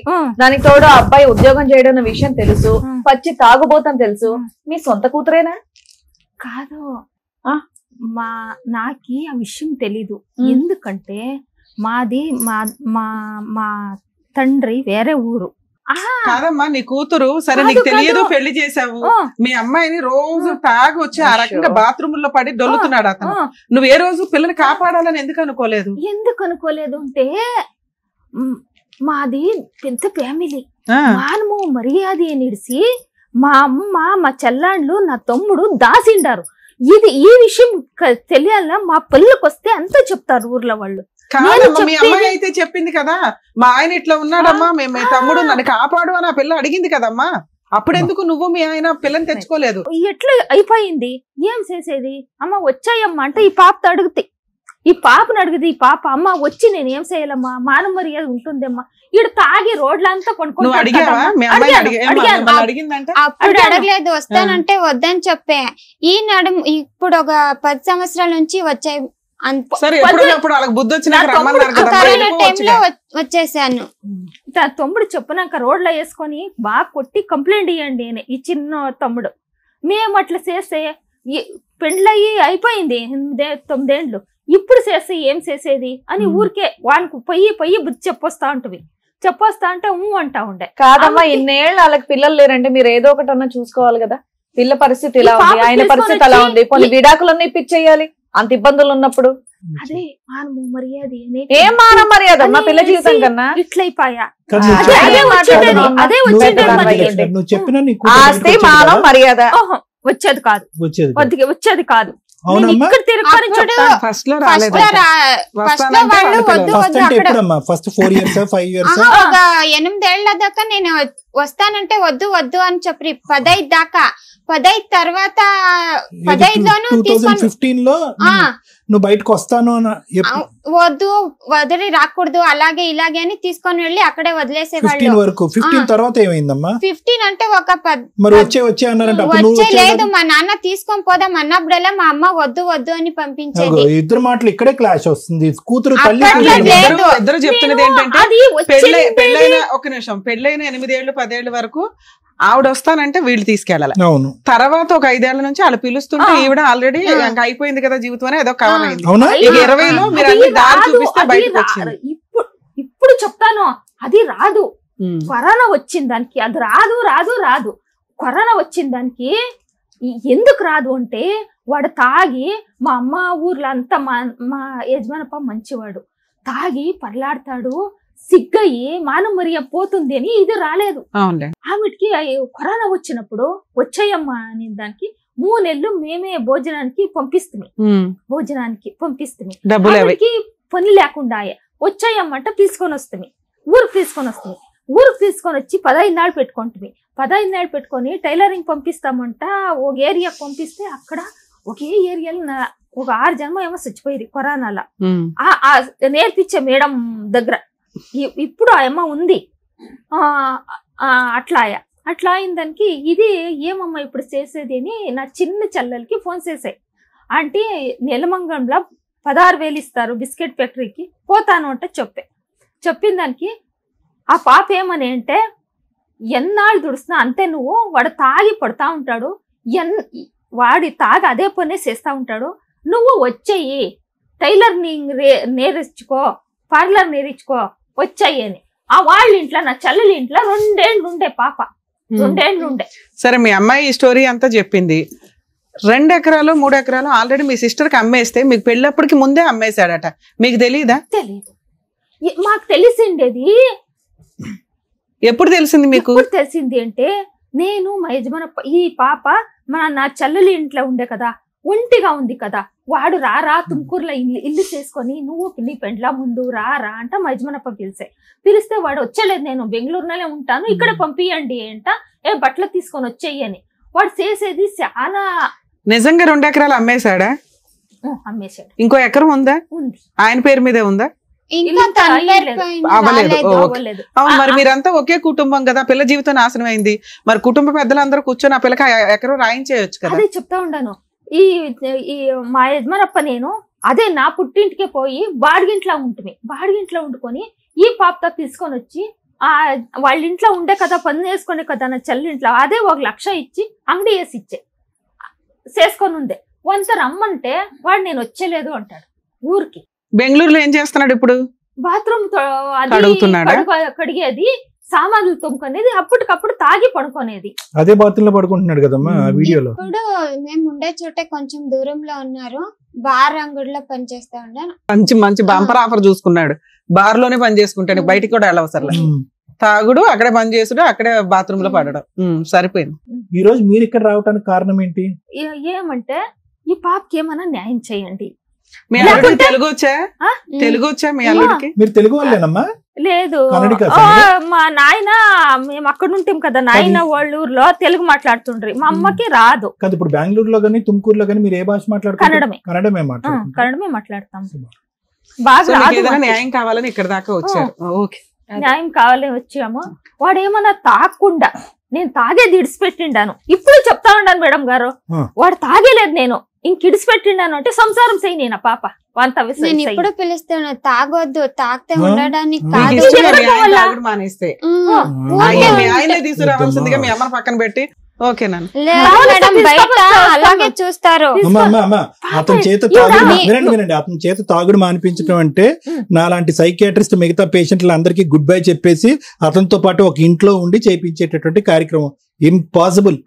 S2: దానికి తోడు ఆ అబ్బాయి ఉద్యోగం చేయడం అన్న విషయం తెలుసు, పచ్చి తాగుబోతని తెలుసు. మీ సొంత కూతురేనా?
S1: కాదు, నాకి ఆ విషయం తెలీదు. ఎందుకంటే మాది మా తండ్రి వేరే ఊరు.
S5: కాదమ్మా నీ కూతురు సరే నీకు తెలియదు, పెళ్లి చేసావు, మీ అమ్మాయిని రోజు తాగి వచ్చి ఆ రకంగా బాత్రూమ్ లో పడి దొల్లుతున్నాడు అతను. నువ్వు ఏ రోజు పిల్లని కాపాడాలని ఎందుకు అనుకోలేదు?
S1: అంటే మాది పెద్ద ఫ్యామిలీ, మానము మర్యాద నిడిసి మా అమ్మ మా చెల్లాండ్లు నా తమ్ముడు దాసిండారు. ఈ విషయం తెలియాలా, మా పళ్ళకి వస్తే అంతా చెప్తారు ఊర్లో వాళ్ళు.
S5: మీ అమ్మాయి అయితే చెప్పింది కదా, మా ఆయన ఇట్లా ఉన్నాడమ్మా, మీ తమ్ముడు నన్ను కాపాడు అని ఆ పిల్ల అడిగింది కదమ్మా. అప్పుడెందుకు నువ్వు మీ ఆయన పిల్లని తెచ్చుకోలేదు?
S1: ఎట్లా అయిపోయింది, ఏం చేసేది? అమ్మ వచ్చాయమ్మా అంటే ఈ పాపతో అడుగుతాయి, ఈ పాపను అడిగితే ఈ పాప అమ్మ వచ్చి నేను ఏం చేయాలమ్మా, మానవ మర్యాద ఉంటుందమ్మా. ఈడు తాగి రోడ్లంతా
S3: అప్పుడు అడగలేదు, వస్తానంటే వద్దని చెప్పే. ఈ నడుము ఇప్పుడు ఒక 10 సంవత్సరాల నుంచి వచ్చాయి. వచ్చేసాను.
S1: తమ్ముడు చెప్పినాక రోడ్లో వేసుకొని బాగా కొట్టి కంప్లైంట్ ఇవ్వండి అని ఈ చిన్న తమ్ముడు. మేము అట్లా చేస్తే పెండ్లయ్యి అయిపోయింది 9 ఏళ్ళు, ఇప్పుడు చేస్తే ఏం చేసేది అని ఊరికే వానికి పొయ్యి బుద్ధి చెప్పొస్తా ఉంటుంది. చెప్పొస్తా అంటే అంటా ఉండే.
S2: కాదమ్మా, ఇన్నేళ్ళు వాళ్ళకి పిల్లలు లేరంటే మీరు ఏదో ఒకటి అన్నా చూసుకోవాలి కదా. పిల్ల పరిస్థితి ఇలా ఉంది, ఆయన పరిస్థితి అలా ఉంది, కొన్ని విడాకులన్నీ ఇప్పించేయాలి అంత ఇబ్బందులు ఉన్నప్పుడు.
S1: అదే మానవ మర్యాద.
S2: ఏం మానవ మర్యాద మా పిల్ల జీవితం కన్నా
S1: ఇట్లయిపోయా.
S2: ఆస్తి మానవ మర్యాద
S1: వచ్చేది కాదు, వచ్చేది కాదు.
S3: ఫస్ట్ 4 ఇయర్స్ 5 ఇయర్స్ 8 ఏళ్ల దాకా నేను వస్తానంటే వద్దు వద్దు అని చెప్పి 15 దాకా. 15 తర్వాత 15లోను
S4: 2015లో నువ్వు బయటకు వస్తాను
S3: వద్దు వదిలి రాకూడదు అలాగే ఇలాగే అని తీసుకొని వెళ్ళి అక్కడే వదిలేసేవాళ్ళు.
S4: 15 తర్వాత ఏమైందమ్మా?
S3: 15 అంటే ఒక
S4: వచ్చే
S3: లేదు, మా నాన్న తీసుకొని పోదాం అన్నప్పుడల్లా మా అమ్మ వద్దు వద్దు అని పంపించేది.
S4: ఇద్దరు మాటలు ఇక్కడే క్లాష్ వస్తుంది. కూతురు
S5: ఇద్దరు చెప్తున్నది ఏంటంటే పెళ్ళైన 8 ఏళ్ళు 10 ఏళ్ళ వరకు ఆవిడ వస్తానంటే వీళ్ళు తీసుకెళ్ళాలి. తర్వాత ఒక 5 ఏళ్ల నుంచి వాళ్ళు పిలుస్తుంటే ఈవిడ ఆల్రెడీ అయిపోయింది కదా జీవితం అని ఏదో కవర్ అయింది. 20లో మీరు అన్ని దారి చూపిస్తే బయటకు వచ్చింది.
S1: ఇప్పుడు చెప్తాను, అది రాదు. కరోనా వచ్చిన దానికి అది రాదు. కరోనా వచ్చిన దానికి ఎందుకు రాదు అంటే వాడు తాగి, మా అమ్మ ఊర్లో అంతా మా యజమానప్ప మంచివాడు, తాగి పర్లాడతాడు, సిగ్గయి మానమర్య పోతుంది అని ఇది రాలేదు. ఆమెకి కరోనా వచ్చినప్పుడు వచ్చాయమ్మా అని దానికి 3 నెలలు మేమే భోజనానికి పంపిస్తుంది. ఆమెకి పని లేకుండా వచ్చాయమ్మంట తీసుకొని వస్తుంది. ఊరికి తీసుకొని వచ్చి 15 నాళ్ళు పెట్టుకుంటుంది. 15 నాళ్ళు పెట్టుకొని టైలరింగ్ పంపిస్తామంట. ఒక ఏరియా పంపిస్తే అక్కడ ఒకే ఏరియాలో ఒక 6 జన్మ ఏమో చచ్చిపోయింది కరోనాలో. నేర్పించే మేడం దగ్గర ఇప్పుడు ఆ అమ్మ ఉంది. అట్లా అయిన దానికి ఇది ఏమమ్మా ఇప్పుడు చేసేది అని నా చిన్న చెల్లెలకి ఫోన్ చేసాయి. అంటే నెలమంగంలో 16,000 ఇస్తారు బిస్కెట్ ఫ్యాక్టరీకి, పోతాను అంటే చెప్పిన దానికి ఆ పాప ఏమని అంటే, ఎన్నాళ్ళు దుడుస్తున్నా అంతే, నువ్వు వాడు తాగి పడతా ఉంటాడు, వాడి తాగి అదే పనే చేస్తా ఉంటాడు, నువ్వు వచ్చేయి టైలర్ నేర్చుకో, పార్లర్ నేర్చుకో వచ్చాయి అని. ఆ వాళ్ళ ఇంట్లో నా చెల్లెల ఇంట్లో 2 ఏళ్ళు ఉండే పాప, 2 ఏళ్ళు ఉండే.
S5: సరే మీ అమ్మాయి ఈ స్టోరీ అంతా చెప్పింది. 2 ఎకరాలు 3 ఎకరాలు ఆల్రెడీ మీ సిస్టర్ కి అమ్మేస్తే మీకు పెళ్ళప్పటికి ముందే అమ్మేశాడట, మీకు తెలీదా?
S1: తెలీదు. మాకు తెలిసిండేది
S5: ఎప్పుడు తెలిసింది మీకు?
S1: ఎప్పుడు తెలిసింది అంటే నేను మా యజమానప్ప ఈ పాప నా చెల్లెలి ఇంట్లో ఉండే కదా, ఒంటిగా ఉంది కదా, వాడు రా తుమ్కూరులో ఇల్లు చేసుకొని నువ్వు నీ పెండ్లా ముందు రా అంట మా యజమానప్ప పిలిస్తే వాడు వచ్చేలేదు, నేను బెంగళూరులోనే ఉంటాను ఇక్కడ పంపియండి అంట, బట్టలు తీసుకొని వచ్చేయని. వాడు చేసేది చాలా.
S5: నిజంగా 2 ఎకరాలు అమ్మేశాడా?
S1: అమ్మేశాడు.
S5: ఇంకో ఎకరం ఉందా?
S1: ఉంది.
S5: ఆయన పేరు మీదే ఉందా? మరి మీరంతా ఒకే కుటుంబం కదా, పిల్ల జీవితం నాశనం అయింది. మరి కుటుంబ పెద్దలందరూ కూర్చొని ఆ పిల్లకి ఎకరం రాయించేయచ్చు కదా.
S1: అదే చెప్తా ఉండాను. ఈ మా యజమానప్ప నేను అదే నా పుట్టింటికే పోయి బాడిగింట్లో వండుకొని ఈ పాపతో తీసుకొని వచ్చి వాళ్ళ ఇంట్లో ఉండే కదా, పని చేసుకునే కదా నా చెల్లింట్లో, అదే 1 లక్ష ఇచ్చి అంగడి వేసి చేసుకొని ఉంది. వంత రమ్మంటే వాడు నేను వచ్చేలేదు అంటాడు ఊరికి.
S5: బెంగళూరులో ఏం చేస్తున్నాడు ఇప్పుడు?
S1: బాత్రూమ్ కడిగేది, సామాన్లు తొమ్ముకునేది, అప్పటికప్పుడు తాగి పడుకునేది.
S4: అదే బాత్రూమ్ లో పడుకుంటున్నాడు కదమ్మా వీడియోలో.
S3: ఇప్పుడు మేము ఉండే చోటే కొంచెం దూరంలో ఉన్నారు, బార్ అంగడిలో పనిచేస్తా ఉన్నాను.
S5: మంచి బంపర్ ఆఫర్ చూసుకున్నాడు. బార్ లోనే పని చేసుకుంటాడు, బయటికి కూడా వెళ్ళవసరం. తాగుడు, అక్కడే పని చేసుడు, అక్కడే బాత్రూమ్ లో పడడం, సరిపోయింది.
S4: ఈ రోజు మీరు ఇక్కడ రావడానికి కారణం ఏంటి?
S1: ఏమంటే ఈ పాపకి ఏమన్నా న్యాయం చేయండి.
S5: మీ అల్లుడికి తెలుగు వచ్చా? మీ అల్లుడికి?
S4: మీరు తెలుగు వాళ్ళేనమ్మా?
S1: లేదు, మా నాయన మేము అక్కడ ఉంటాం కదా, నాయన వాళ్ళ ఊర్లో తెలుగు మాట్లాడుతుండ్రి, మా అమ్మకి రాదు.
S4: ఇప్పుడు బెంగళూరులో గానీ తుమ్కూరులో గానీ మీరు ఏ భాష మాట్లాడుతున్నారు?
S1: కన్నడమే మాట్లాడతాం. బాగా
S5: న్యాయం కావాలని ఇక్కడ దాకా వచ్చారు. ఓకే,
S1: న్యాయం కావాలని వచ్చాము. వాడు ఏమన్నా తాగకుండా, నేను తాగేది ఇడిచిపెట్టిండాను. ఇప్పుడు చెప్తా ఉన్నాను మేడం గారు, వాడు తాగేలేదు, నేను ఇంక ఇడిచిపెట్టిండాను అంటే సంసారం చేయి నేను పాప.
S3: నేను ఇప్పుడు పిలుస్తాను, తాగొద్దు, తాగితే ఉండడానికి కాదు.
S5: మానేస్తే తీసుకురావాల్సిందిగా మీ అమ్మని పక్కన పెట్టి. ఓకేనా?
S3: బయట అలాగే చూస్తారు.
S4: అతని చేత తాగుడు మానిపించడం అంటే నాలాంటి సైకియాట్రిస్ట్ మిగతా పేషెంట్లు అందరికీ గుడ్ బై చెప్పేసి అతనితో పాటు ఒక ఇంట్లో ఉండి చేయించేటటువంటి కార్యక్రమం. ఇంపాసిబుల్.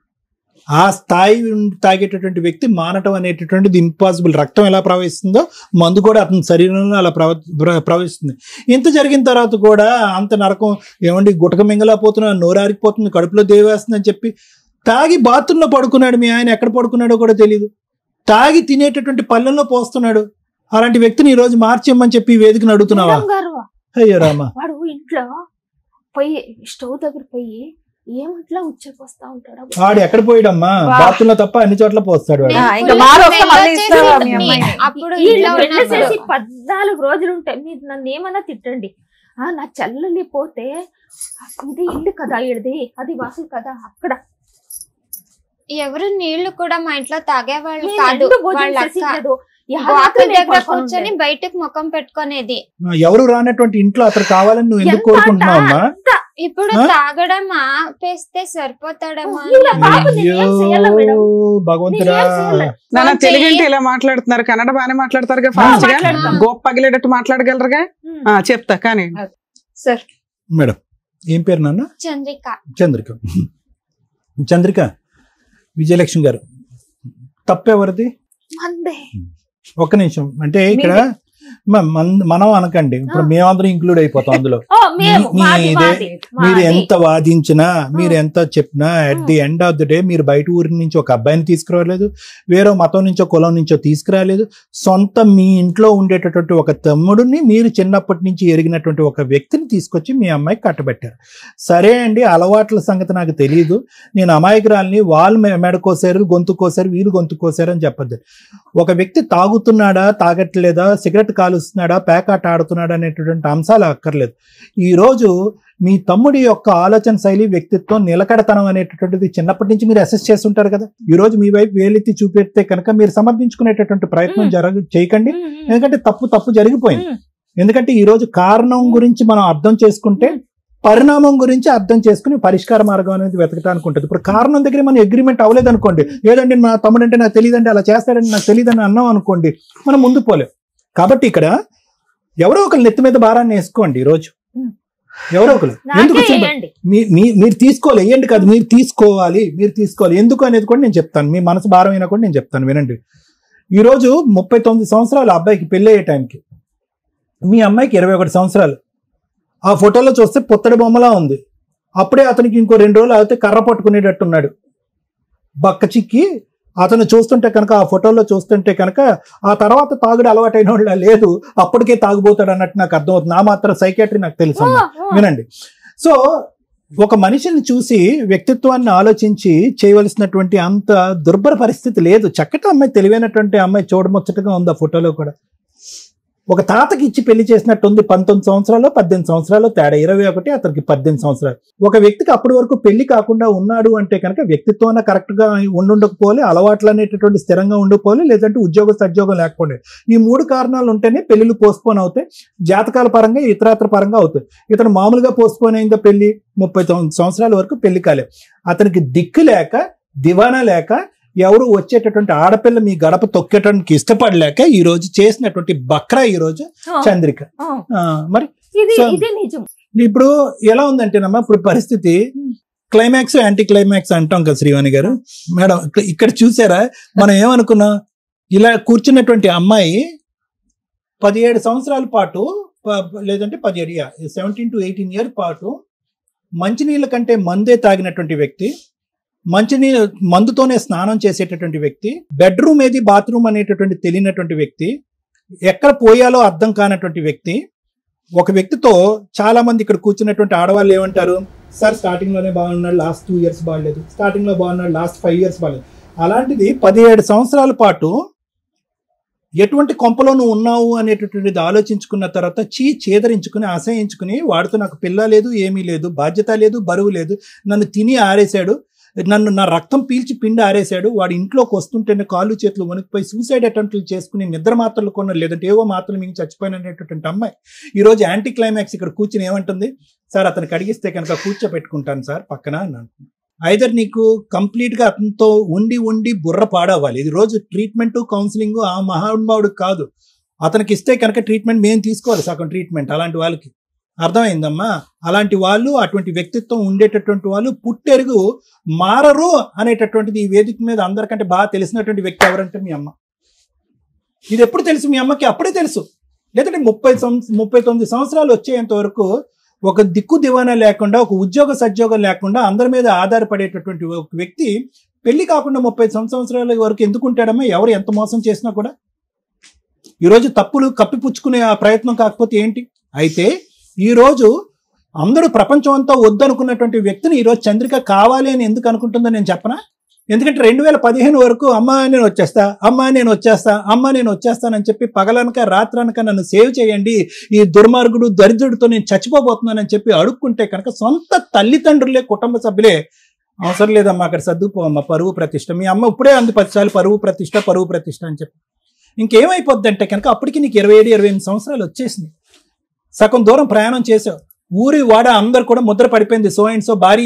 S4: ఆ స్థాయి తాగేటటువంటి వ్యక్తి మానటం అనేటటువంటిది ఇంపాసిబుల్. రక్తం ఎలా ప్రవహిస్తుందో మందు కూడా అతని శరీరంలో అలా ప్రవహిస్తుంది. ఇంత జరిగిన తర్వాత కూడా అంత నరకం ఏమండి, గుటక మింగలేకపోతున్నా, నోరారిపోతుంది, కడుపులో దేవేస్తుందని చెప్పి తాగి బాత్రూంలో పడుకున్నాడు. మీ ఆయన ఎక్కడ పడుకున్నాడో కూడా తెలియదు. తాగి తినేటటువంటి పళ్ళెంలో పోస్తున్నాడు. అలాంటి వ్యక్తిని ఈ రోజు మార్చేయమని చెప్పి వేదికను అడుగుతున్నావా? అయ్యో రామా,
S1: వాడు ఇంట్లో పోయి స్టవ్ దగ్గర పోయి ఏమంట్లా ఉచ్చపోస్తా ఉంటాడు.
S4: వాడు ఎక్కడ పోయాడమ్మా? బాత్రూంలో తప్ప అన్ని చోట్ల పోస్తాడు.
S1: 14 రోజులు ఉంటాయి. మీరు నన్ను ఏమన్నా తిట్టండి, నా చెల్లెలి పోతే ఇది ఇల్లు కదా, ఇడిది అది వాసు కదా, అక్కడ
S3: ఎవరు నీళ్లు కూడా మా ఇంట్లో తాగేవాళ్ళు కాదు. కూర్చొని బయటకు ముఖం పెట్టుకునేది.
S4: ఎవరు రానటువంటి ఇంట్లో అతను కావాలని నువ్వు ఎందుకు కోరుకుంటున్నావమ్మా?
S3: ఇప్పుడు తాగడం ఆపేస్తే సరిపోతాడమ్మా.
S4: భగవంతుడా,
S5: తెలుగంటే ఇలా మాట్లాడుతున్నారు, కన్నడ బాగానే మాట్లాడతారుగా, ఫాస్ట్ గా గోప్ పగిలేటట్టు మాట్లాడగలరుగా. చెప్తా కానీ
S2: సార్.
S4: మేడం ఏం పేరు నాన్న? చంద్రిక విజయలక్ష్మి గారు. తప్పెవరిది? ఒక్క నిమిషం. అంటే ఇక్కడ మనం అనకండి, ఇప్పుడు మేమందరం ఇంక్లూడ్ అయిపోతాం అందులో. మీరు ఎంత వాదించినా, మీరు ఎంత చెప్పినా, at the end of the day మీరు బయట ఊరి నుంచి ఒక అబ్బాయిని తీసుకురాలేదు, వేరే మతం నుంచో కులం నుంచో తీసుకురాలేదు. సొంత మీ ఇంట్లో ఉండేటటువంటి ఒక తమ్ముడిని, మీరు చిన్నప్పటి నుంచి ఎరిగినటువంటి ఒక వ్యక్తిని తీసుకొచ్చి మీ అమ్మాయికి కట్టబెట్టారు. సరే అండి, అలవాట్ల సంగతి నాకు తెలియదు, నేను అమాయకురాలని, వాళ్ళు మెడ కోసారు, గొంతు కోసారు, వీళ్ళు గొంతు కోసారు అని చెప్పద్దు. ఒక వ్యక్తి తాగుతున్నాడా, తాగట్లేదా, సిగరెట్ కాలుస్తున్నాడా, పేకాట ఆడుతున్నాడా అనేటువంటి అంశాలు అక్కర్లేదు. ఈరోజు మీ తమ్ముడి యొక్క ఆలోచన శైలి, వ్యక్తిత్వం, నిలకడతనం అనేటటువంటిది చిన్నప్పటి నుంచి మీరు అసెస్ చేస్తుంటారు కదా. ఈ రోజు మీ వైపు వేలెత్తి చూపెడితే కనుక మీరు సమర్థించుకునేటటువంటి ప్రయత్నం చేయకండి. ఎందుకంటే తప్పు జరిగిపోయింది. ఎందుకంటే ఈ రోజు కారణం గురించి మనం అర్థం చేసుకుంటే పరిణామం గురించి అర్థం చేసుకుని పరిష్కార మార్గం అనేది వెతకటానికి ఉంటుంది. ఇప్పుడు కారణం దగ్గర మనం అగ్రిమెంట్ అవ్వలేదు అనుకోండి, ఏదండి మా తమ్ముడు అంటే నాకు తెలియదండి, అలా చేస్తాడని నాకు తెలియదని అన్నాం అనుకోండి, మనం ముందు పోలేం. కాబట్టి ఇక్కడ ఎవరో ఒకరు నెత్తి మీద భారాన్ని వేసుకోండి. ఈరోజు ఎవరో ఒకరు ఎందుకు మీరు తీసుకోవాలి, వేయండి కాదు, మీరు తీసుకోవాలి. ఎందుకు అనేది కూడా నేను చెప్తాను. మీ మనసు భారం అయినా కూడా నేను చెప్తాను, వినండి. ఈరోజు 39 సంవత్సరాలు అబ్బాయికి పెళ్ళి అయ్యే టైంకి, మీ అమ్మాయికి 21 సంవత్సరాలు. ఆ ఫోటోలో చూస్తే పుత్తడి బొమ్మలా ఉంది. అప్పుడే అతనికి ఇంకో 2 రోజులు అయితే కర్ర పట్టుకునేటట్టున్నాడు. బక్క చిక్కి అతను చూస్తుంటే కనుక, ఆ ఫోటోలో చూస్తుంటే కనుక ఆ తర్వాత తాగుడు అలవాటైన వాళ్ళ లేదు, అప్పటికే తాగుబోతాడు అన్నట్టు నాకు అర్థమవుతుంది. నా మాత్రం సైకాట్రీ నాకు తెలుసు అమ్మా, వినండి. సో ఒక మనిషిని చూసి వ్యక్తిత్వాన్ని ఆలోచించి చేయవలసినటువంటి అంత దుర్భర పరిస్థితి లేదు. చక్కటి అమ్మాయి, తెలివైనటువంటి అమ్మాయి, చూడముచ్చటగా ఉంది ఆ ఫోటోలో కూడా. ఒక తాతకి ఇచ్చి పెళ్లి చేసినట్టుంది. 19 సంవత్సరాలు 18 సంవత్సరాలు తేడా, 21, అతనికి 18 సంవత్సరాలు. ఒక వ్యక్తికి అప్పటి వరకు పెళ్లి కాకుండా ఉన్నాడు అంటే కనుక వ్యక్తిత్వాన్ని కరెక్ట్ గా ఉండుండకపోలే, అలవాట్లు అనేటటువంటి స్థిరంగా ఉండిపోలే, లేదంటే ఉద్యోగ సద్యోగం లేకపోలే. ఈ 3 కారణాలు ఉంటేనే పెళ్లిళ్ళు పోస్ట్పోన్ అవుతాయి. జాతకాల పరంగా, ఇతరాత్ర పరంగా అవుతాయి. ఇతను మామూలుగా పోస్ట్పోన్ అయిందా పెళ్లి, 39 సంవత్సరాల వరకు పెళ్లి కాలే. అతనికి దిక్కు లేక, దివానా లేక, ఎవరు వచ్చేటటువంటి ఆడపిల్ల మీ గడప తొక్కేటానికి ఇష్టపడలేక ఈ రోజు చేసినటువంటి బక్రా ఈ రోజు చంద్రిక. మరి ఇప్పుడు ఎలా ఉందంటేనమ్మా, ఇప్పుడు పరిస్థితి క్లైమాక్స్ యాంటీ క్లైమాక్స్ అంటాం కదా శ్రీవాణి గారు. మేడం ఇక్కడ చూసారా, మనం ఏమనుకున్నాం, ఇలా కూర్చున్నటువంటి అమ్మాయి 17 సంవత్సరాల పాటు, లేదంటే 17 to 18 years పాటు మంచినీళ్ళ కంటే మందే తాగినటువంటి వ్యక్తి, మందుతోనే స్నానం చేసేటటువంటి వ్యక్తి, బెడ్రూమ్ ఏది బాత్రూమ్ అనేటటువంటి తెలియనటువంటి వ్యక్తి, ఎక్కడ పోయాలో అర్థం కానటువంటి వ్యక్తి. ఒక వ్యక్తితో చాలా మంది ఇక్కడ కూర్చున్నటువంటి ఆడవాళ్ళు ఏమంటారు, సార్ స్టార్టింగ్ లోనే బాగున్నాడు, లాస్ట్ 2 years బాగలేదు, స్టార్టింగ్ లో బాగున్నాడు, లాస్ట్ 5 years బాగలేదు. అలాంటిది 17 సంవత్సరాల పాటు ఎటువంటి కొంపలో నువ్వు ఉన్నావు అనేటటువంటిది ఆలోచించుకున్న తర్వాత చేదరించుకుని, అసహించుకుని, వాడితో నాకు పిల్ల లేదు, ఏమీ లేదు, బాధ్యత లేదు, బరువు లేదు, నన్ను తిని ఆరేశాడు, నా రక్తం పీల్చి పిండి ఆరేశాడు, వాడి ఇంట్లోకి వస్తుంటేనే కాళ్ళు చేతులు వణికిపోయి సూసైడ్ అటెంప్ట్లు చేసుకుని నిద్ర మాత్రలు కొన్నారు, లేదంటే ఏవో మాత్రలు మించి చచ్చిపోయినటువంటి అమ్మాయి ఈరోజు యాంటీ క్లైమాక్స్ ఇక్కడ కూర్చుని ఏమంటుంది, సార్ అతనికి అడిగిస్తే కనుక కూర్చోపెట్టుకుంటాను సార్ పక్కన అని అంటుంది. ఐదర్ నీకు కంప్లీట్ గా అతనితో ఉండి బుర్ర పాడవ్వాలి. ఇది రోజు ట్రీట్మెంట్ కౌన్సిలింగ్ ఆ మహానుభావుడు కాదు, అతనికి ఇస్తే కనుక ట్రీట్మెంట్ మేము తీసుకోవాలి, సగం ట్రీట్మెంట్. అలాంటి వాళ్ళకి అర్థమైందమ్మా, అలాంటి వాళ్ళు, అటువంటి వ్యక్తిత్వం ఉండేటటువంటి వాళ్ళు పుట్టెరుగు మారరు అనేటటువంటిది ఈ వేదిక మీద అందరికంటే బాగా తెలిసినటువంటి వ్యక్తి ఎవరంటే మీ అమ్మ. ఇది ఎప్పుడు తెలుసు మీ అమ్మకి? అప్పుడే తెలుసు. లేదంటే 39 సంవత్సరాలు వచ్చేంత వరకు ఒక దిక్కు దివానా లేకుండా, ఒక ఉద్యోగ సద్యోగం లేకుండా అందరి మీద ఆధారపడేటటువంటి ఒక వ్యక్తి పెళ్లి కాకుండా 30 సంవత్సరాల వరకు ఎందుకుంటాడమ్మా? ఎవరు ఎంత మోసం చేసినా కూడా. ఈరోజు తప్పులు కప్పిపుచ్చుకునే ఆ ప్రయత్నం కాకపోతే ఏంటి? అయితే ఈరోజు అందరూ ప్రపంచం అంతా వద్దనుకున్నటువంటి వ్యక్తిని ఈరోజు చంద్రిక కావాలి అని ఎందుకు అనుకుంటుందో నేను చెప్పనా? ఎందుకంటే 2015 వరకు అమ్మా నేను వచ్చేస్తానని చెప్పి పగలనక రాత్రనక నన్ను సేవ్ చేయండి, ఈ దుర్మార్గుడు దరిద్రుడితో నేను చచ్చిపోబోతున్నానని చెప్పి అడుక్కుంటే కనుక సొంత తల్లిదండ్రులే, కుటుంబ సభ్యులే అవసరం లేదమ్మా అక్కడ సర్దుపోమ్మా, పరువు ప్రతిష్ట. మీ అమ్మ ఇప్పుడే అంది 10 సార్లు పరువు ప్రతిష్ట అని చెప్పి. ఇంకేమైపోద్ది అంటే కనుక అప్పటికి నీకు 27-28 సంవత్సరాలు వచ్చేసింది. సగం దూరం ప్రయాణం చేసావు, ఊరి వాడ అందరు కూడా ముద్ర పడిపోయింది, సో అండ్ సో భార్య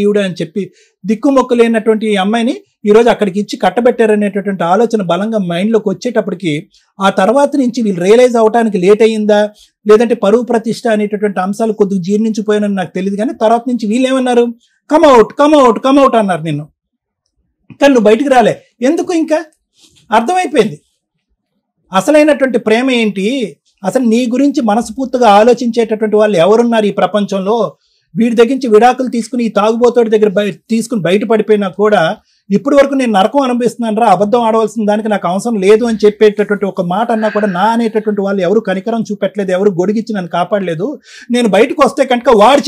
S4: ఈవిడ అని చెప్పి దిక్కుమొక్కు లేనటువంటి ఈ అమ్మాయిని ఈరోజు అక్కడికి ఇచ్చి కట్టబెట్టారనేటటువంటి ఆలోచన బలంగా మైండ్లోకి వచ్చేటప్పటికి ఆ తర్వాత నుంచి వీళ్ళు రియలైజ్ అవడానికి లేట్ అయ్యిందా, లేదంటే పరువు ప్రతిష్ట అనేటటువంటి అంశాలు కొద్దిగా జీర్ణించిపోయానని నాకు తెలియదు. కానీ తర్వాత నుంచి వీళ్ళు ఏమన్నారు, కమ్అవుట్ అన్నారు నిన్ను, కానీ నువ్వు బయటికి రాలే. ఎందుకు? ఇంకా అర్థమైపోయింది అసలైనటువంటి ప్రేమ ఏంటి, అసలు నీ గురించి మనస్ఫూర్తిగా ఆలోచించేటటువంటి వాళ్ళు ఎవరున్నారు ఈ ప్రపంచంలో. వీడి దగ్గర నుంచి విడాకులు తీసుకుని ఈ తాగుబోతోడి దగ్గర తీసుకుని బయటపడిపోయినా కూడా ఇప్పటి వరకు నేను నరకం అనుభవిస్తున్నాను రా, అబద్ధం ఆడవలసిన దానికి నాకు అవసరం లేదు అని చెప్పేటటువంటి ఒక మాట అన్నా కూడా నా అనేటటువంటి వాళ్ళు ఎవరు కనికరం చూపెట్టలేదు, ఎవరు గొడిగిచ్చి నన్ను కాపాడలేదు. నేను బయటకు వస్తే కనుక వాడి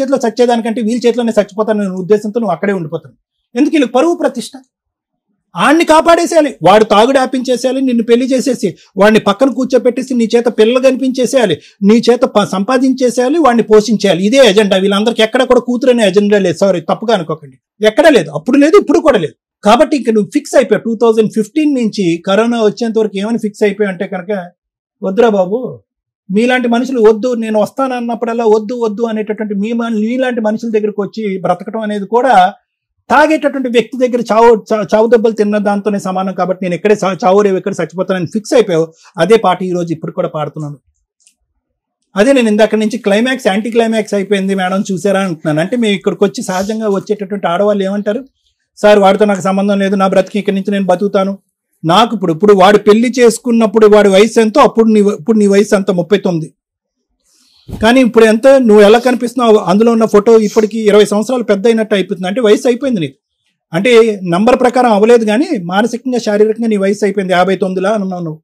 S4: చేతిలో చచ్చేదానికంటే వీళ్ళ చేతిలోనే చచ్చిపోతాను ఉద్దేశంతో నువ్వు అక్కడే ఉండిపోతాను. ఎందుకు? వీళ్ళకి పరువు ప్రతిష్ట. ఆడిని కాపాడేసేయాలి, వాడు తాగుడు ఆపించేసేయాలి, నిన్ను పెళ్లి చేసేసి వాడిని పక్కన కూర్చోపెట్టేసి నీ చేత పిల్లలు కనిపించేసేయాలి, నీ చేత సంపాదించేసేయాలి, వాడిని పోషించేయాలి. ఇదే ఎజెండా. వీళ్ళందరికీ ఎక్కడ కూడా కూతురనే ఎజెండా లేదు. సారీ, తప్పుగా అనుకోకండి, ఎక్కడ లేదు, అప్పుడు లేదు, ఇప్పుడు కూడా లేదు. కాబట్టి ఇంక నువ్వు ఫిక్స్ అయిపోయావు. 2015 నుంచి కరోనా వచ్చేంత వరకు ఏమని ఫిక్స్ అయిపోయావు అంటే కనుక, వద్దురా బాబు, మీలాంటి మనుషులు వద్దు, నేను వస్తానన్నప్పుడల్లా వద్దు అనేటటువంటి మీలాంటి మనుషుల దగ్గరకు వచ్చి బ్రతకడం అనేది కూడా తాగేటటువంటి వ్యక్తి దగ్గర చావు దెబ్బలు తిన్న దాంతోనే సమానం. కాబట్టి నేను ఎక్కడే చావురేవు ఎక్కడ చచ్చిపోతానని ఫిక్స్ అయిపోయావు. అదే పాట ఈ రోజు ఇప్పుడు కూడా పాడుతున్నాను. అదే నేను ఇందాక నుంచి క్లైమాక్స్ యాంటీ క్లైమాక్స్ అయిపోయింది మేడం చూసారా అంటున్నాను. అంటే మేము ఇక్కడికి వచ్చి సహజంగా వచ్చేటటువంటి ఆడవాళ్ళు ఏమంటారు, సార్ వాడితో నాకు సంబంధం లేదు, నా బ్రతికి ఇక్కడి నుంచి నేను బతుకుతాను. నాకు ఇప్పుడు వాడు పెళ్లి చేసుకున్నప్పుడు వాడి వయసు ఎంతో, ఇప్పుడు నీ వయసు ఎంత? 39. కానీ ఇప్పుడు ఎంత నువ్వు ఎలా కనిపిస్తున్నావు, అందులో ఉన్న ఫోటో ఇప్పటికి 20 సంవత్సరాలు పెద్ద అయినట్టు అయిపోతుంది. అంటే వయసు అయిపోయింది నీకు. అంటే నంబర్ ప్రకారం అవ్వలేదు కానీ మానసికంగా శారీరకంగా నీ వయసు అయిపోయింది. 59లా అన్నావు నువ్వు.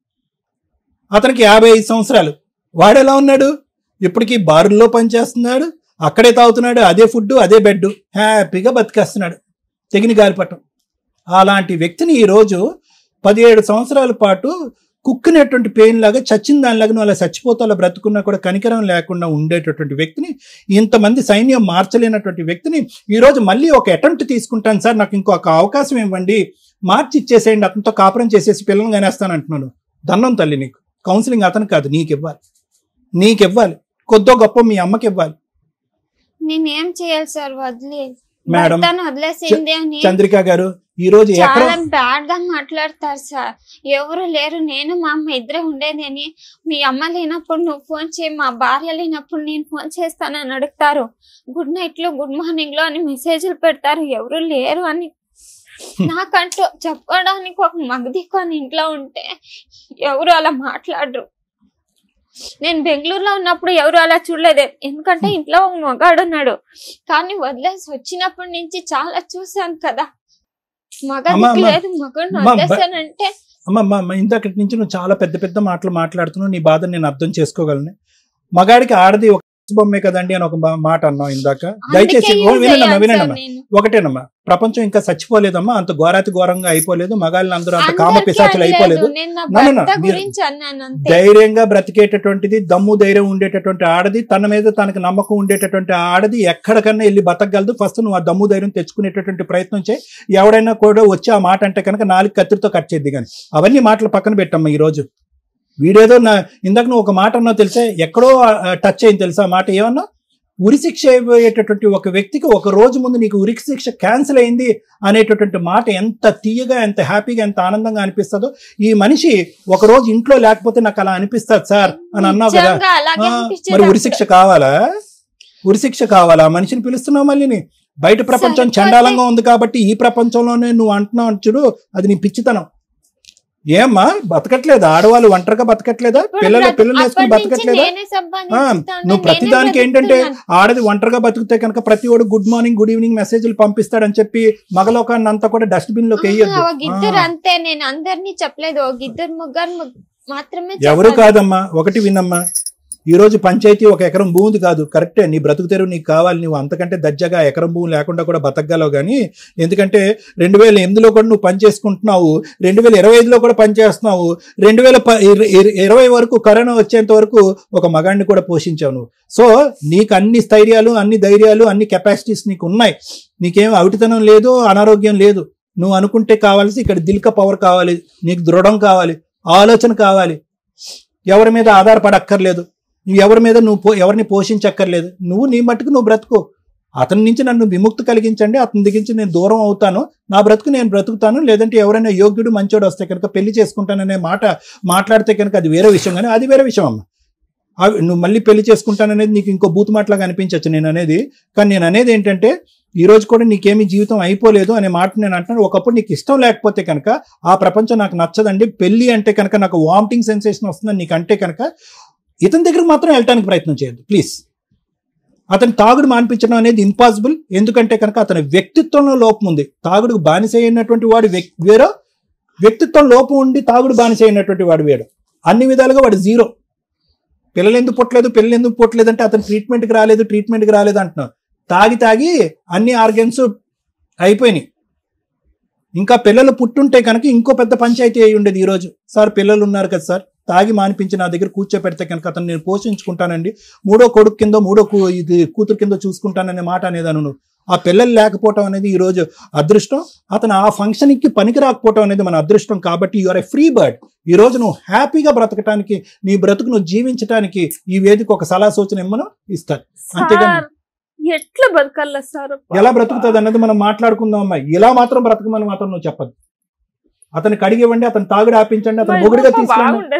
S4: అతనికి 55 సంవత్సరాలు. వాడెలా ఉన్నాడు? ఇప్పటికీ బారుల్లో పనిచేస్తున్నాడు, అక్కడే తాగుతున్నాడు, అదే ఫుడ్ అదే బెడ్, హ్యాపీగా బతికేస్తున్నాడు తెగిన గాలిపటం. అలాంటి వ్యక్తిని ఈరోజు 17 సంవత్సరాల పాటు కుక్కినటువంటి పెయిన్ లాగా చచ్చిన దానిలాగా నువ్వు అలా చచ్చిపోతా అలా బ్రతుకున్నా కూడా కనికరం లేకుండా ఉండేటటువంటి వ్యక్తిని, ఇంతమంది సైన్యం మార్చలేనటువంటి వ్యక్తిని ఈరోజు మళ్ళీ ఒక అటెంప్ట్ తీసుకుంటాను సార్, నాకు ఇంకొక అవకాశం ఇవ్వండి, మార్చి ఇచ్చేసేయండి, అతనితో కాపురం చేసేసి పిల్లల్ని కనేస్తాను అంటున్నాను. దండం తల్లి నీకు. కౌన్సిలింగ్ అతను కాదు, నీకు ఇవ్వాలి, కొద్దో గొప్ప మీ అమ్మకి ఇవ్వాలి.
S3: నేనేం చేయాలి సార్?
S4: మేడం
S3: వదిలేసింది అని
S4: చంద్రిక గారు ఈ రోజు
S3: చాలా బ్యాడ్ గా మాట్లాడతారు సార్. ఎవరు లేరు, నేను మా అమ్మ ఇద్దరే ఉండేది అని. మీ అమ్మ లేనప్పుడు నువ్వు ఫోన్ చేయి, మా భార్య లేనప్పుడు నేను ఫోన్ చేస్తానని అడుగుతారు. గుడ్ నైట్ లో గుడ్ మార్నింగ్ లో అని మెసేజ్లు పెడతారు. ఎవరు లేరు అని నాకంటూ చెప్పడానికి ఒక మగదిక్కు ఇంట్లో ఉంటే ఎవరు అలా మాట్లాడరు. నేను బెంగళూరులో ఉన్నప్పుడు ఎవరు అలా చూడలేదు, ఎందుకంటే ఇంట్లో ఒక మగాడు ఉన్నాడు. కానీ వదిలేసి వచ్చినప్పటి నుంచి చాలా చూసాను కదా, మగదిక్కు లేదు, మగడిని వదిలేసానంటే.
S4: అమ్మమ్మ ఇంతకటి నుంచి నువ్వు చాలా పెద్ద పెద్ద మాటలు మాట్లాడుతున్నావు, నీ బాధ నేను అర్థం చేసుకోగలను. మగాడికి ఆడది ఒక బొమ్మే కదండి అని ఒక మాట అన్నావు ఇందాక. దయచేసి వినండి, ఒకటేనమ్మా, ప్రపంచం ఇంకా చచ్చిపోలేదమ్మా, అంత ఘోరాతి ఘోరంగా అయిపోలేదు, మగాళ్ళని అందరూ అంత కామ పిశాచులు అయిపోలేదు. ధైర్యంగా బ్రతికేటటువంటిది, దమ్ము ధైర్యం ఉండేటటువంటి ఆడది, తన మీద తనకు నమ్మకం ఉండేటటువంటి ఆడది ఎక్కడికన్నా వెళ్ళి బతకగలదు. ఫస్ట్ నువ్వు ఆ దమ్ము ధైర్యం తెచ్చుకునేటటువంటి ప్రయత్నం చేయి. ఎవడైనా కూడా వచ్చి ఆ మాట అంటే కనుక 4 కత్తిరితో కట్ చేద్ది. కానీ అవన్నీ మాటలు పక్కన పెట్టమ్మా. ఈ రోజు వీడేదో ఇందాక నువ్వు ఒక మాట అన్నావు తెలుసా, ఎక్కడో టచ్ అయింది తెలుసా ఆ మాట. ఏమన్నా ఉరిశిక్ష అయిపోయేటటువంటి ఒక వ్యక్తికి ఒక రోజు ముందు నీకు ఉరిశిక్ష క్యాన్సిల్ అయింది అనేటటువంటి మాట ఎంత తీయగా, ఎంత హ్యాపీగా, ఎంత ఆనందంగా అనిపిస్తుందో. ఈ మనిషి ఒక రోజు ఇంట్లో లేకపోతే నాకు అలా అనిపిస్తుంది సార్ అని అన్నావు కదా, మరి ఉరిశిక్ష కావాలా? ఉరిశిక్ష కావాలా? మనిషిని పిలుస్తున్నావు మళ్ళీ. బయట ప్రపంచం చండాలంగా ఉంది కాబట్టి ఈ ప్రపంచంలోనే నువ్వు అంటున్నావు చూడు, అది నీ పిచ్చితనం. ఏమ్మా బతకట్లేదా? ఆడవాళ్ళు ఒంటరిగా బతకట్లేదా? పిల్లలు వేసుకుని బతకట్లేదా? నువ్వు ప్రతిదానికి ఏంటంటే ఆడది ఒంటరిగా బతికితే కనుక ప్రతి వాడు గుడ్ మార్నింగ్ గుడ్ ఈవినింగ్ మెసేజ్లు పంపిస్తాడని చెప్పి మగలోకాన్ని అంతా కూడా డస్ట్బిన్ లోకి వేయద్దు. ఎవరు కాదమ్మా, ఒకటి వినమ్మా, ఈ రోజు పంచాయతీ 1 ఎకరం భూమి కాదు, కరెక్టే, నీ బ్రతుకు తెరువు నీకు కావాలి, నువ్వు అంతకంటే దర్జాగా ఎకరం భూమి లేకుండా కూడా బతకగలవు. కానీ ఎందుకంటే 2008లో కూడా నువ్వు పని చేసుకుంటున్నావు, 2025లో కూడా పనిచేస్తున్నావు, 2020 వరకు కరోనా వచ్చేంత వరకు ఒక మగాడిని కూడా పోషించావు నువ్వు. సో నీకు అన్ని స్థైర్యాలు, అన్ని ధైర్యాలు, అన్ని కెపాసిటీస్ నీకు ఉన్నాయి. నీకేం అవిటితనం లేదు, అనారోగ్యం లేదు. నువ్వు అనుకుంటే కావాల్సి ఇక్కడ దిల్క పవర్ కావాలి, నీకు దృఢం కావాలి, ఆలోచన కావాలి, ఎవరి మీద ఆధారపడక్కర్లేదు, ఎవరి మీద నువ్వు ఎవరిని పోషించక్కర్లేదు. నువ్వు నీ మట్టుకు నువ్వు బ్రతుకు. అతని నుంచి నన్ను విముక్తి కలిగించండి, అతని దగ్గరించి నేను దూరం అవుతాను, నా బ్రతుకు నేను బ్రతుకుతాను, లేదంటే ఎవరైనా యోగ్యుడు మంచోడు వస్తే కనుక పెళ్లి చేసుకుంటాననే మాట మాట్లాడితే కనుక అది వేరే విషయం. కానీ అది వేరే విషయం అమ్మ. నువ్వు మళ్ళీ పెళ్లి చేసుకుంటాననేది నీకు ఇంకో బూతు మాటలాగా అనిపించచ్చు నేను అనేది. కానీ నేను అనేది ఏంటంటే ఈ రోజు కూడా నీకేమీ జీవితం అయిపోలేదు అనే మాట నేను అంటున్నాను. ఒకప్పుడు నీకు ఇష్టం లేకపోతే కనుక ఆ ప్రపంచం నాకు నచ్చదండి, పెళ్లి అంటే కనుక నాకు వామిటింగ్ సెన్సేషన్ వస్తుందని నీకు అంటే కనుక ఇతని దగ్గరకు మాత్రం వెళ్ళటానికి ప్రయత్నం చేయద్దు ప్లీజ్. అతను తాగుడు మానిపించడం అనేది ఇంపాసిబుల్. ఎందుకంటే కనుక అతని వ్యక్తిత్వంలో లోపం ఉంది. తాగుడుకు బానిస అయినటువంటి వాడు వేరో, వ్యక్తిత్వం లోపం ఉండి తాగుడు బానిస అయినటువంటి వాడు వేడు. అన్ని విధాలుగా వాడు జీరో. పిల్లలు ఎందుకు పుట్టలేదు అంటే అతను ట్రీట్మెంట్కి రాలేదు అంటున్నావు. తాగి అన్ని ఆర్గన్స్ అయిపోయినాయి. ఇంకా పిల్లలు పుట్టుంటే కనుక ఇంకో పెద్ద పంచాయతీ అయి ఉండేది. ఈరోజు సార్ పిల్లలు ఉన్నారు కదా సార్, తాగి మానిపించి నా దగ్గర కూర్చోపెడితే కనుక అతను నేను పోషించుకుంటానండి, 3వ కొడుకు కింద 3వ కూతురు కింద చూసుకుంటాననే మాట అనేదాను. నువ్వు ఆ పిల్లలు లేకపోవటం అనేది ఈరోజు అదృష్టం. అతను ఆ ఫంక్షన్కి పనికి రాకపోవటం అనేది మన అదృష్టం. కాబట్టి you are a free bird. ఈ రోజు నువ్వు హ్యాపీగా బ్రతకటానికి, నీ బ్రతుకు నువ్వు జీవించడానికి ఈ వేదిక ఒక సలహా సూచన ఇమ్మను ఇస్తారు. అంతేగాని
S1: ఎట్లా బతకాల సార్,
S4: ఎలా బ్రతుకుతుంది అన్నది మనం మాట్లాడుకుందాం అమ్మాయి. ఇలా మాత్రం బ్రతకమని మాత్రం నువ్వు చెప్పదు. అతనికి అడిగివ్వండి, అతను తాగుడు ఆపించండి, అతను మొగుడిగా తీసుకోండి.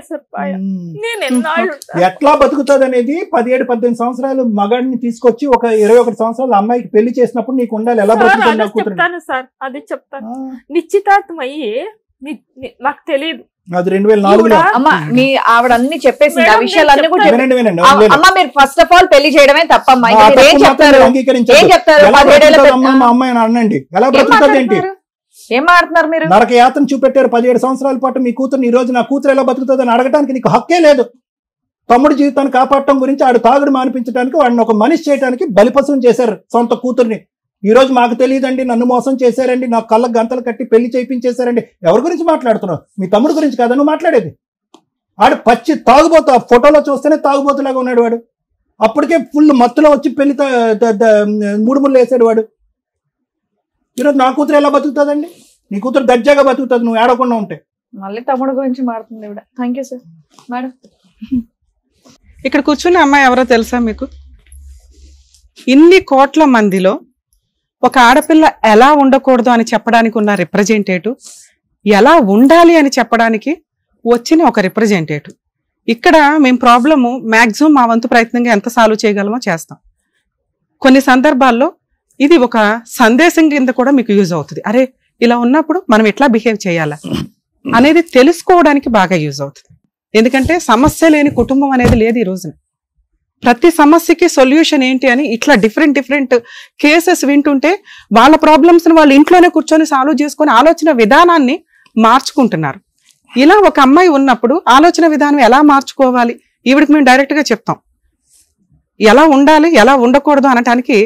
S4: ఎట్లా బతుకుతుంది అనేది 17-18 సంవత్సరాలు మగాడిని తీసుకొచ్చి ఒక 21 సంవత్సరాల అమ్మాయికి పెళ్లి చేసినప్పుడు నీకు ఉండాలి. ఎలా బ్రతుకుతుంది
S1: చెప్తాను సార్, అది చెప్తాను. నిశ్చితార్థం అయ్యి నాకు తెలియదు,
S4: అది 2004లో.
S2: అమ్మ మీ ఆవిడ అన్ని చెప్పేసింది, ఆ విషయాలన్నీ కూడా
S4: వినండి, వినండి.
S2: అమ్మ మీరు ఫస్ట్ ఆఫ్ ఆల్ పెళ్లి చేయడమే తప్పమ్మా. ఏం చెప్తారు ఏం చెప్తారు?
S4: మా అమ్మాయి అనండి ఎలా బతుకుతుంది ఏంటి?
S2: ఏం మాట్లాడుతున్నారు మీరు?
S4: నరక యాతన చూపెట్టారు 17 సంవత్సరాల పాటు మీ కూతురు. ఈ రోజు నా కూతురు ఎలా బతుకుతుంది అని అడగడానికి నీకు హక్కే లేదు. తమ్ముడి జీవితాన్ని కాపాడటం గురించి, ఆడు తాగుడు మానిపించడానికి, వాడిని ఒక మనిషి చేయడానికి బలిపశువుని చేశారు సొంత కూతుర్ని. ఈ రోజు మాకు తెలియదండి, నన్ను మోసం చేశారండి, నా కళ్ళకు గంతలు కట్టి పెళ్లి చేయించేశారండి. ఎవరి గురించి మాట్లాడుతున్నావు? మీ తమ్ముడి గురించి కదా నువ్వు మాట్లాడేది. ఆడు పచ్చి తాగుబోతు, ఆ ఫోటోలో చూస్తేనే తాగుబోతులాగా ఉన్నాడు వాడు. అప్పటికే ఫుల్ మత్తులో వచ్చి పెళ్లి మూడు ముళ్ళు వేసాడు వాడు. ఈరోజు నా కూతురు ఎలా బతుకుతుందండి? నీ కూతురు దర్జాగా బతుకుతుంది నువ్వు ఏడకుండా ఉంటే.
S2: మళ్ళీ తమ్ముడు గురించి మారుతుంది ఇవిడ. Thank you sir. మేడం
S5: ఇక్కడ కూర్చున్న అమ్మాయి ఎవరో తెలుసా మీకు? ఇన్ని కోట్ల మందిలో ఒక ఆడపిల్ల ఎలా ఉండకూడదు అని చెప్పడానికి ఉన్న రిప్రజెంటేటివ్, ఎలా ఉండాలి అని చెప్పడానికి వచ్చిన ఒక రిప్రజెంటేటివ్. ఇక్కడ మేము ప్రాబ్లము మ్యాక్సిమం మా వంతు ప్రయత్నంగా ఎంత సాల్వ్ చేయగలమో చేస్తాం. కొన్ని సందర్భాల్లో ఇది ఒక సందేశం కింద కూడా మీకు యూజ్ అవుతుంది. అరే ఇలా ఉన్నప్పుడు మనం ఎట్లా బిహేవ్ చేయాలా అనేది తెలుసుకోవడానికి బాగా యూజ్ అవుతుంది. ఎందుకంటే సమస్య లేని కుటుంబం అనేది లేదు ఈ రోజున. ప్రతి సమస్యకి సొల్యూషన్ ఏంటి అని ఇట్లా డిఫరెంట్ కేసెస్ వింటుంటే వాళ్ళ ప్రాబ్లమ్స్ని వాళ్ళు ఇంట్లోనే కూర్చొని సాల్వ్ చేసుకొని ఆలోచన విధానాన్ని మార్చుకుంటున్నారు. ఇలా ఒక అమ్మాయి ఉన్నప్పుడు ఆలోచన విధానం ఎలా మార్చుకోవాలి ఈవిడికి మేము డైరెక్ట్గా చెప్తాం. ఎలా ఉండాలి ఎలా ఉండకూడదు అనటానికి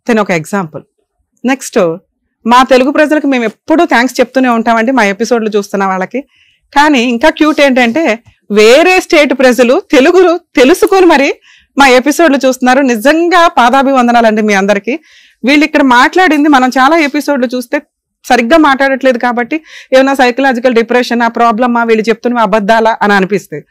S5: తను ఒక ఎగ్జాంపుల్. నెక్స్ట్ మా తెలుగు ప్రజలకు మేము ఎప్పుడూ థ్యాంక్స్ చెప్తూనే ఉంటామండి మా ఎపిసోడ్లు చూస్తున్న వాళ్ళకి. కానీ ఇంకా క్యూట్ ఏంటంటే వేరే స్టేట్ ప్రజలు తెలుగు తెలుసుకొని మరి మా ఎపిసోడ్లు చూస్తున్నారు. నిజంగా పాదాభివందనాలండి మీ అందరికీ. వీళ్ళు ఇక్కడ మాట్లాడింది మనం చాలా ఎపిసోడ్లు చూస్తే సరిగ్గా మాట్లాడట్లేదు కాబట్టి ఏమైనా సైకలాజికల్ డిప్రెషన్ ఆ ప్రాబ్లమా వీళ్ళు చెప్తున్న అబద్ధాలా అని అనిపిస్తుంది.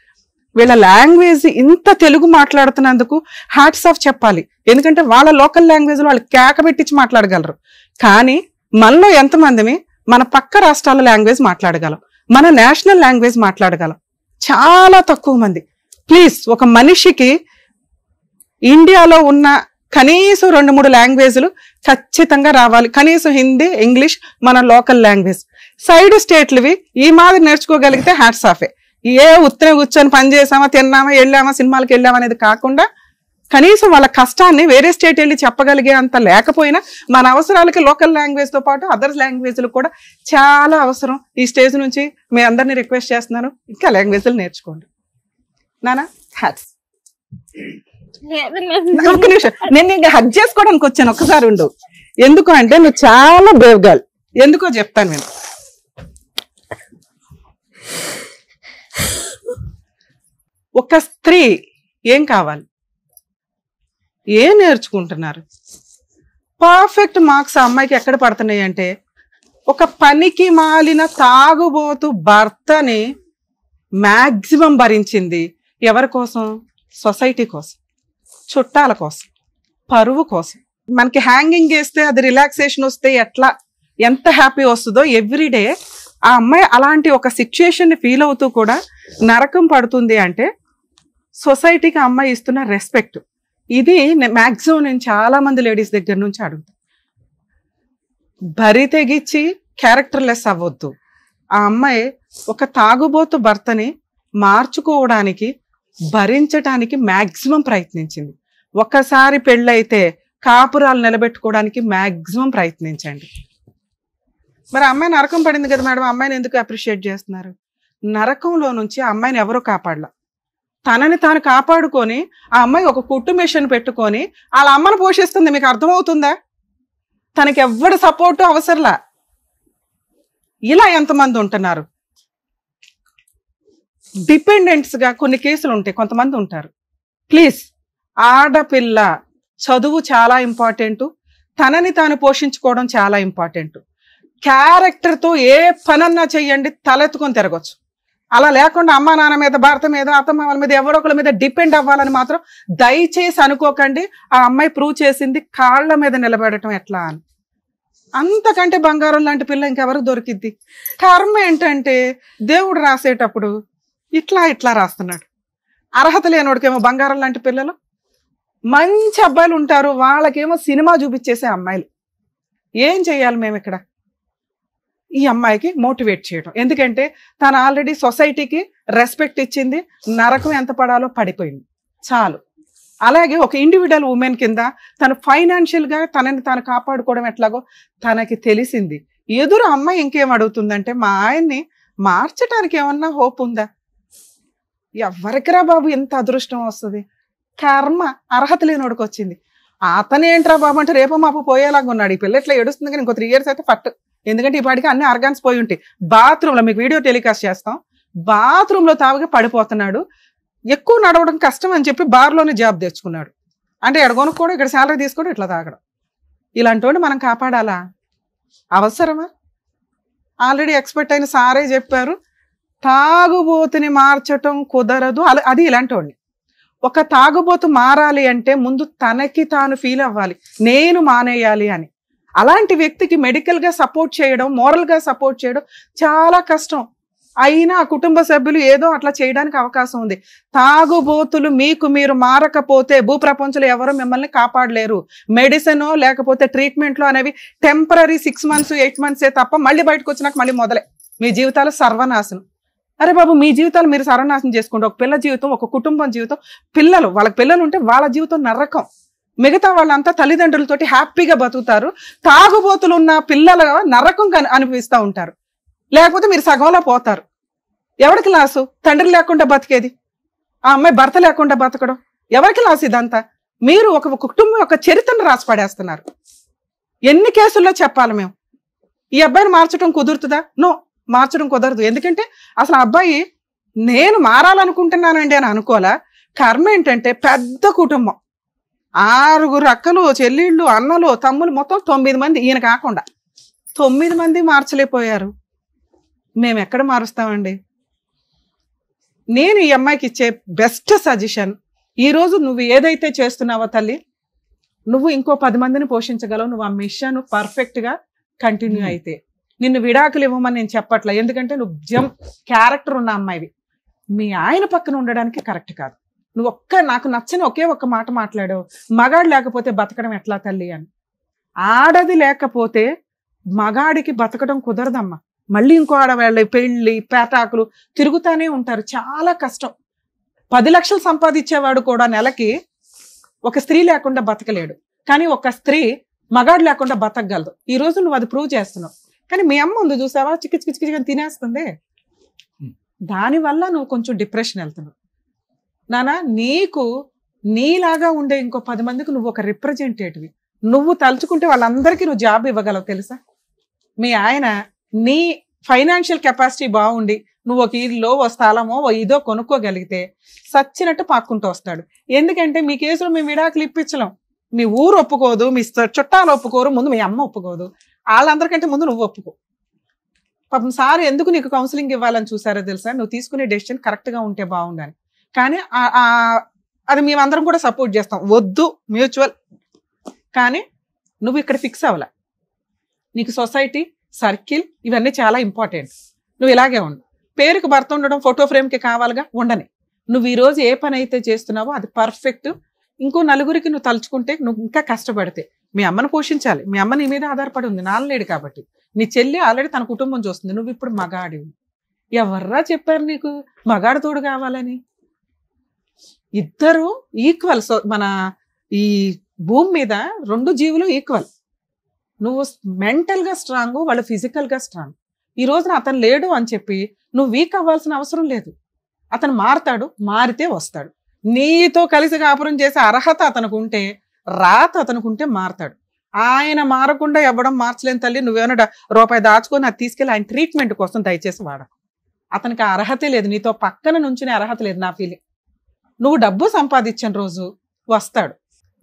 S5: వీళ్ళ లాంగ్వేజ్ ఇంత తెలుగు మాట్లాడుతున్నందుకు హ్యాట్స్ ఆఫ్ చెప్పాలి. ఎందుకంటే వాళ్ళ లోకల్ లాంగ్వేజ్లో వాళ్ళు కేక పెట్టించి మాట్లాడగలరు. కానీ మనలో ఎంతమందిమి మన పక్క రాష్ట్రాల లాంగ్వేజ్ మాట్లాడగలం, మన నేషనల్ లాంగ్వేజ్ మాట్లాడగలం? చాలా తక్కువ మంది. ప్లీజ్ ఒక మనిషికి ఇండియాలో ఉన్న కనీసం 2-3 లాంగ్వేజ్లు ఖచ్చితంగా రావాలి. కనీసం హిందీ, ఇంగ్లీష్, మన లోకల్ లాంగ్వేజ్. సైడ్ స్టేట్లువి ఈ మాదిరి నేర్చుకోగలిగితే హ్యాట్స్ ఆఫే. ఏ ఉత్తనే కూర్చొని పని చేసామా, తిన్నామా, వెళ్ళామా, సినిమాలకు వెళ్ళామా అనేది కాకుండా కనీసం వాళ్ళ కష్టాన్ని వేరే స్టేట్ వెళ్ళి చెప్పగలిగే అంత లేకపోయినా మన అవసరాలకి లోకల్ లాంగ్వేజ్తో పాటు అదర్ లాంగ్వేజ్లు కూడా చాలా అవసరం. ఈ స్టేజ్ నుంచి మీ అందరినీ రిక్వెస్ట్ చేస్తున్నాను, ఇంకా లాంగ్వేజ్లు నేర్చుకోండి. నానా హ్యాట్స్. ఒక్క నిమిషం, నేను హగ్ చేసుకోవడానికి వచ్చాను, ఒక్కసారి ఉండు. ఎందుకు అంటే నువ్వు చాలా బ్రేవ్ గర్ల్. ఎందుకో చెప్తాను నేను. ఒక స్త్రీ ఏం కావాలి, ఏం నేర్చుకుంటున్నారు? పర్ఫెక్ట్ మార్క్స్ ఆ అమ్మాయికి ఎక్కడ పడుతున్నాయి అంటే ఒక పనికి మాలిన తాగుబోతు భర్తని మ్యాక్సిమం భరించింది. ఎవరి కోసం? సొసైటీ కోసం, చుట్టాల కోసం, పరువు కోసం. మనకి హ్యాంగింగ్ చేస్తే అది రిలాక్సేషన్ వస్తే ఎంత హ్యాపీ వస్తుందో ఎవ్రీడే ఆ అమ్మాయి అలాంటి ఒక సిచ్యుయేషన్ని ఫీల్ అవుతూ కూడా నరకం పడుతుంది అంటే సొసైటీకి ఆ అమ్మాయి ఇస్తున్న రెస్పెక్ట్. ఇది మ్యాక్సిమం నేను చాలా మంది లేడీస్ దగ్గర నుంచి అడుగుతాను. బరి తెగిచ్చి క్యారెక్టర్లెస్ అవ్వద్దు. ఆ అమ్మాయి ఒక తాగుబోతు భర్తని మార్చుకోవడానికి, భరించడానికి మ్యాక్సిమం ప్రయత్నించింది. ఒక్కసారి పెళ్ళైతే కాపురాలు నిలబెట్టుకోవడానికి మ్యాక్సిమం ప్రయత్నించండి. మరి అమ్మాయి నరకం పడింది కదా మేడం, అమ్మాయిని ఎందుకు అప్రిషియేట్ చేస్తున్నారు? నరకంలో నుంచి ఆ అమ్మాయిని ఎవరూ కాపాడలా. తనని తాను కాపాడుకొని ఆ అమ్మాయి ఒక కుట్టు మిషన్ పెట్టుకొని వాళ్ళ అమ్మను పోషిస్తుంది. మీకు అర్థమవుతుందా? తనకి ఎవ్వడి సపోర్టు అవసరంలా. ఇలా ఎంతమంది ఉంటున్నారు? డిపెండెంట్స్గా కొన్ని కేసులు ఉంటాయి, కొంతమంది ఉంటారు. ప్లీజ్, ఆడపిల్ల చదువు చాలా ఇంపార్టెంట్, తనని తాను పోషించుకోవడం చాలా ఇంపార్టెంట్. క్యారెక్టర్తో ఏ పనన్నా చెయ్యండి, తలెత్తుకొని తిరగచ్చు. అలా లేకుండా అమ్మా నాన్న మీద, భర్త మీద, అత్తమ్మ వాళ్ళ మీద, ఎవరో ఒకళ్ళ మీద డిపెండ్ అవ్వాలని మాత్రం దయచేసి అనుకోకండి. ఆ అమ్మాయి ప్రూవ్ చేసింది కాళ్ళ మీద నిలబెడటం ఎట్లా అని. అంతకంటే బంగారం లాంటి పిల్ల ఇంకెవరికి దొరికిద్ది? కర్మ ఏంటంటే దేవుడు రాసేటప్పుడు ఇట్లా రాస్తున్నాడు. అర్హత లేనోడికేమో బంగారం లాంటి పిల్లలు, మంచి అబ్బాయిలు ఉంటారు, వాళ్ళకేమో సినిమా చూపించేసే అమ్మాయిలు. ఏం చెయ్యాలి మేము ఇక్కడ? ఈ అమ్మాయికి మోటివేట్ చేయడం. ఎందుకంటే తను ఆల్రెడీ సొసైటీకి రెస్పెక్ట్ ఇచ్చింది, నరకం ఎంత పడాలో పడిపోయింది, చాలు. అలాగే ఒక ఇండివిజువల్ ఉమెన్ కింద తను ఫైనాన్షియల్గా తనని తాను కాపాడుకోవడం ఎట్లాగో తనకి తెలిసింది. ఎదురు అమ్మాయి ఇంకేం అడుగుతుందంటే, మా ఆయన్ని మార్చడానికి ఏమన్నా హోప్ ఉందా? ఎవరికిరా బాబు ఎంత అదృష్టం వస్తుంది? కర్మ, అర్హత లేనోడికి వచ్చింది. అతనేంట్రా బాబు అంటే రేపు మాపు పోయేలాగా ఉన్నాడు. ఈ పిల్ల ఇట్లా ఏడుస్తుంది కానీ ఇంకో 3 years అయితే ఫట్. ఎందుకంటే ఈ పాటికి అన్ని ఆర్గాన్స్ పోయి ఉంటాయి. బాత్రూంలో మీకు వీడియో టెలికాస్ట్ చేస్తాం, బాత్రూంలో తాగి పడిపోతున్నాడు. ఎక్కువ నడవడం కష్టం అని చెప్పి బార్లోనే జాబ్ తెచ్చుకున్నాడు. అంటే ఎక్కడ కొనుక్కోవడం, ఇక్కడ శాలరీ తీసుకోవడం, ఇట్లా తాగడం. ఇలాంటి వాడిని మనం కాపాడాలా? అవసరమా? ఆల్రెడీ ఎక్స్పర్ట్ అయిన సారే చెప్పారు, తాగుబోతుని మార్చటం కుదరదు. అది ఇలాంటి వాడిని. ఒక తాగుబోతు మారాలి అంటే ముందు తనకి తాను ఫీల్ అవ్వాలి, నేను మానేయాలి అని. అలాంటి వ్యక్తికి మెడికల్గా సపోర్ట్ చేయడం, మోరల్గా సపోర్ట్ చేయడం చాలా కష్టం. అయినా ఆ కుటుంబ సభ్యులు ఏదో అట్లా చేయడానికి అవకాశం ఉంది. తాగుబోతులు మీకు మీరు మారకపోతే భూప్రపంచంలో ఎవరు మిమ్మల్ని కాపాడలేరు. మెడిసిన్ లేకపోతే ట్రీట్మెంట్లో అనేవి టెంపరీ 6 months 8 months తప్ప మళ్ళీ బయటకు వచ్చినాక మళ్ళీ మొదలే మీ జీవితాలు సర్వనాశనం. అరే బాబు, మీ జీవితాలు మీరు సర్వనాశనం చేసుకోండి. ఒక పిల్ల జీవితం, ఒక కుటుంబం జీవితం, వాళ్ళకి పిల్లలు ఉంటే వాళ్ళ జీవితం నరకం. మిగతా వాళ్ళంతా తల్లిదండ్రులతోటి హ్యాపీగా బతుకుతారు. తాగుబోతులు ఉన్న పిల్లల నరకం అనిపిస్తూ ఉంటారు. లేకపోతే మీరు సగంలో పోతారు. ఎవరికి లాసు? తండ్రి లేకుండా బతికేది, ఆ అమ్మాయి భర్త లేకుండా బతకడం, ఎవరికి లాసు ఇదంతా? మీరు ఒక కుటుంబం యొక్క చరిత్రను రాసి పడేస్తున్నారు. ఎన్ని కేసుల్లో చెప్పాలి మేము? ఈ అబ్బాయిని మార్చడం కుదురుతుందా? నో, మార్చడం కుదరదు. ఎందుకంటే అసలు అబ్బాయి నేను మారాలనుకుంటున్నానండి అని అనుకోలే. కర్మ ఏంటంటే పెద్ద కుటుంబం, 6 అక్కలు, చెల్లిళ్ళు, అన్నలు, తమ్ములు, మొత్తం 9 మంది. ఈయన కాకుండా 9 మంది మార్చలేకపోయారు. మేము ఎక్కడ మారుస్తామండి? నేను ఈ అమ్మాయికి ఇచ్చే బెస్ట్ సజెషన్, ఈరోజు నువ్వు ఏదైతే చేస్తున్నావో తల్లి, నువ్వు ఇంకో 10 మందిని పోషించగలవు. నువ్వు ఆ మిషన్ పర్ఫెక్ట్గా కంటిన్యూ అయితే. నిన్ను విడాకులు ఇవ్వమని నేను చెప్పట్లా, ఎందుకంటే నువ్వు క్యారెక్టర్ ఉన్న అమ్మాయివి. మీ ఆయన పక్కన ఉండడానికి కరెక్ట్ కాదు. నువ్వు నాకు నచ్చని ఒకే ఒక్క మాట మాట్లాడావు, మగాడు లేకపోతే బతకడం ఎట్లా తల్లి అని. ఆడది లేకపోతే మగాడికి బతకడం కుదరదమ్మా. మళ్ళీ ఇంకో ఆడవాళ్ళ పెళ్ళి పేటాకులు తిరుగుతానే ఉంటారు, చాలా కష్టం. 10 లక్షలు సంపాదించేవాడు కూడా నెలకి ఒక స్త్రీ లేకుండా బతకలేడు. కానీ ఒక స్త్రీ మగాడు లేకుండా బతకగలదు. ఈ రోజు నువ్వు అది ప్రూవ్ చేస్తున్నావు. కానీ మీ అమ్మ ఉంది చూసావా, చిక్కి తినేస్తుంది. దానివల్ల నువ్వు కొంచెం డిప్రెషన్ వెళ్తున్నావు. నానా, నీకు నీలాగా ఉండే ఇంకో 10 మందికి నువ్వు ఒక రిప్రజెంటేటివ్. నువ్వు తలుచుకుంటే వాళ్ళందరికీ నువ్వు జాబ్ ఇవ్వగలవు తెలుసా? మీ ఆయన నీ ఫైనాన్షియల్ కెపాసిటీ బాగుండి నువ్వు ఒక ఇల్లు, ఓ స్థలమో, ఓ ఇదో కొనుక్కోగలిగితే సచ్చినట్టు పాక్కుంటూ వస్తాడు. ఎందుకంటే మీ కేసులో మేము విడాకులు ఇప్పించలేం. మీ ఊరు ఒప్పుకోదు, మీ చుట్టాలు ఒప్పుకోరు, ముందు మీ అమ్మ ఒప్పుకోదు. వాళ్ళందరికంటే ముందు నువ్వు ఒప్పుకో. పాపం సార్ ఎందుకు నీకు కౌన్సిలింగ్ ఇవ్వాలని చూసారో తెలుసా? నువ్వు తీసుకునే డెసిషన్ కరెక్ట్గా ఉంటే బాగుండాలి. కానీ అది మేమందరం కూడా సపోర్ట్ చేస్తాం, వద్దు మ్యూచువల్. కానీ నువ్వు ఇక్కడ ఫిక్స్ అవ్వాల. నీకు సొసైటీ, సర్కిల్ ఇవన్నీ చాలా ఇంపార్టెంట్. నువ్వు ఇలాగే ఉండు. పేరుకి భర్త ఉండడం ఫోటో ఫ్రేమ్కి కావాలిగా, ఉండని. నువ్వు ఈరోజు ఏ పని అయితే చేస్తున్నావో అది పర్ఫెక్ట్. ఇంకో నలుగురికి నువ్వు తలుచుకుంటే నువ్వు ఇంకా కష్టపడితే మీ అమ్మను పోషించాలి. మీ అమ్మ నీ మీద ఆధారపడి ఉంది, నాన్నలేడు కాబట్టి. నీ చెల్లి ఆల్రెడీ తన కుటుంబం చూస్తుంది. నువ్వు ఇప్పుడు మగాడివి. ఎవర్రా చెప్పారు నీకు మగాడు తోడు కావాలని? ఇద్దరు ఈక్వల్. సో మన ఈ భూమి మీద 2 జీవులు ఈక్వల్. నువ్వు మెంటల్గా స్ట్రాంగ్, వాళ్ళు ఫిజికల్గా స్ట్రాంగ్. ఈ రోజున అతను లేడు అని చెప్పి నువ్వు వీక్ అవ్వాల్సిన అవసరం లేదు. అతను మారతాడు, మారితే వస్తాడు. నీతో కలిసి కాపురం చేసే అర్హత అతనికి ఉంటే, రాత అతనికి ఉంటే మారతాడు. ఆయన మారకుండా ఇవ్వడం మార్చలేని తల్లి. నువ్వేమన్నా రూపాయి దాచుకొని అది తీసుకెళ్ళి ఆయన ట్రీట్మెంట్ కోసం దయచేసి వాడకు. అతనికి ఆ అర్హతే లేదు, నీతో పక్కన నుంచునే అర్హత లేదు. నా ఫీలింగ్, నువ్వు డబ్బు సంపాదించిన రోజు వస్తాడు.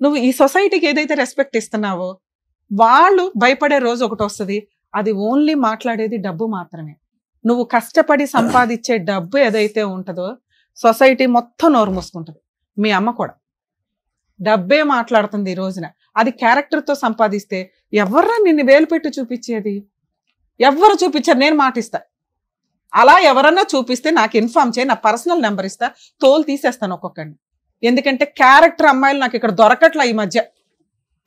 S5: నువ్వు ఈ సొసైటీకి ఏదైతే రెస్పెక్ట్ ఇస్తున్నావో వాళ్ళు భయపడే రోజు ఒకటి వస్తుంది. అది ఓన్లీ మాట్లాడేది డబ్బు మాత్రమే. నువ్వు కష్టపడి సంపాదించే డబ్బు ఏదైతే ఉంటుందో సొసైటీ మొత్తం నోరు మూసుకుంటుంది. మీ అమ్మ కూడా డబ్బే మాట్లాడుతుంది ఈ రోజున. అది క్యారెక్టర్తో సంపాదిస్తే ఎవర్రా నిన్ను వేలు పెట్టి చూపించేది? ఎవ్వరు చూపించారు? నేను మాటిస్తా. అలా ఎవరన్నా చూపిస్తే నాకు ఇన్ఫార్మ్ చేయి, నా పర్సనల్ నెంబర్ ఇస్తా, తోలు తీసేస్తాను ఒక్కొక్కడిని. ఎందుకంటే క్యారెక్టర్ అమ్మాయిలు నాకు ఇక్కడ దొరకట్లా ఈ మధ్య.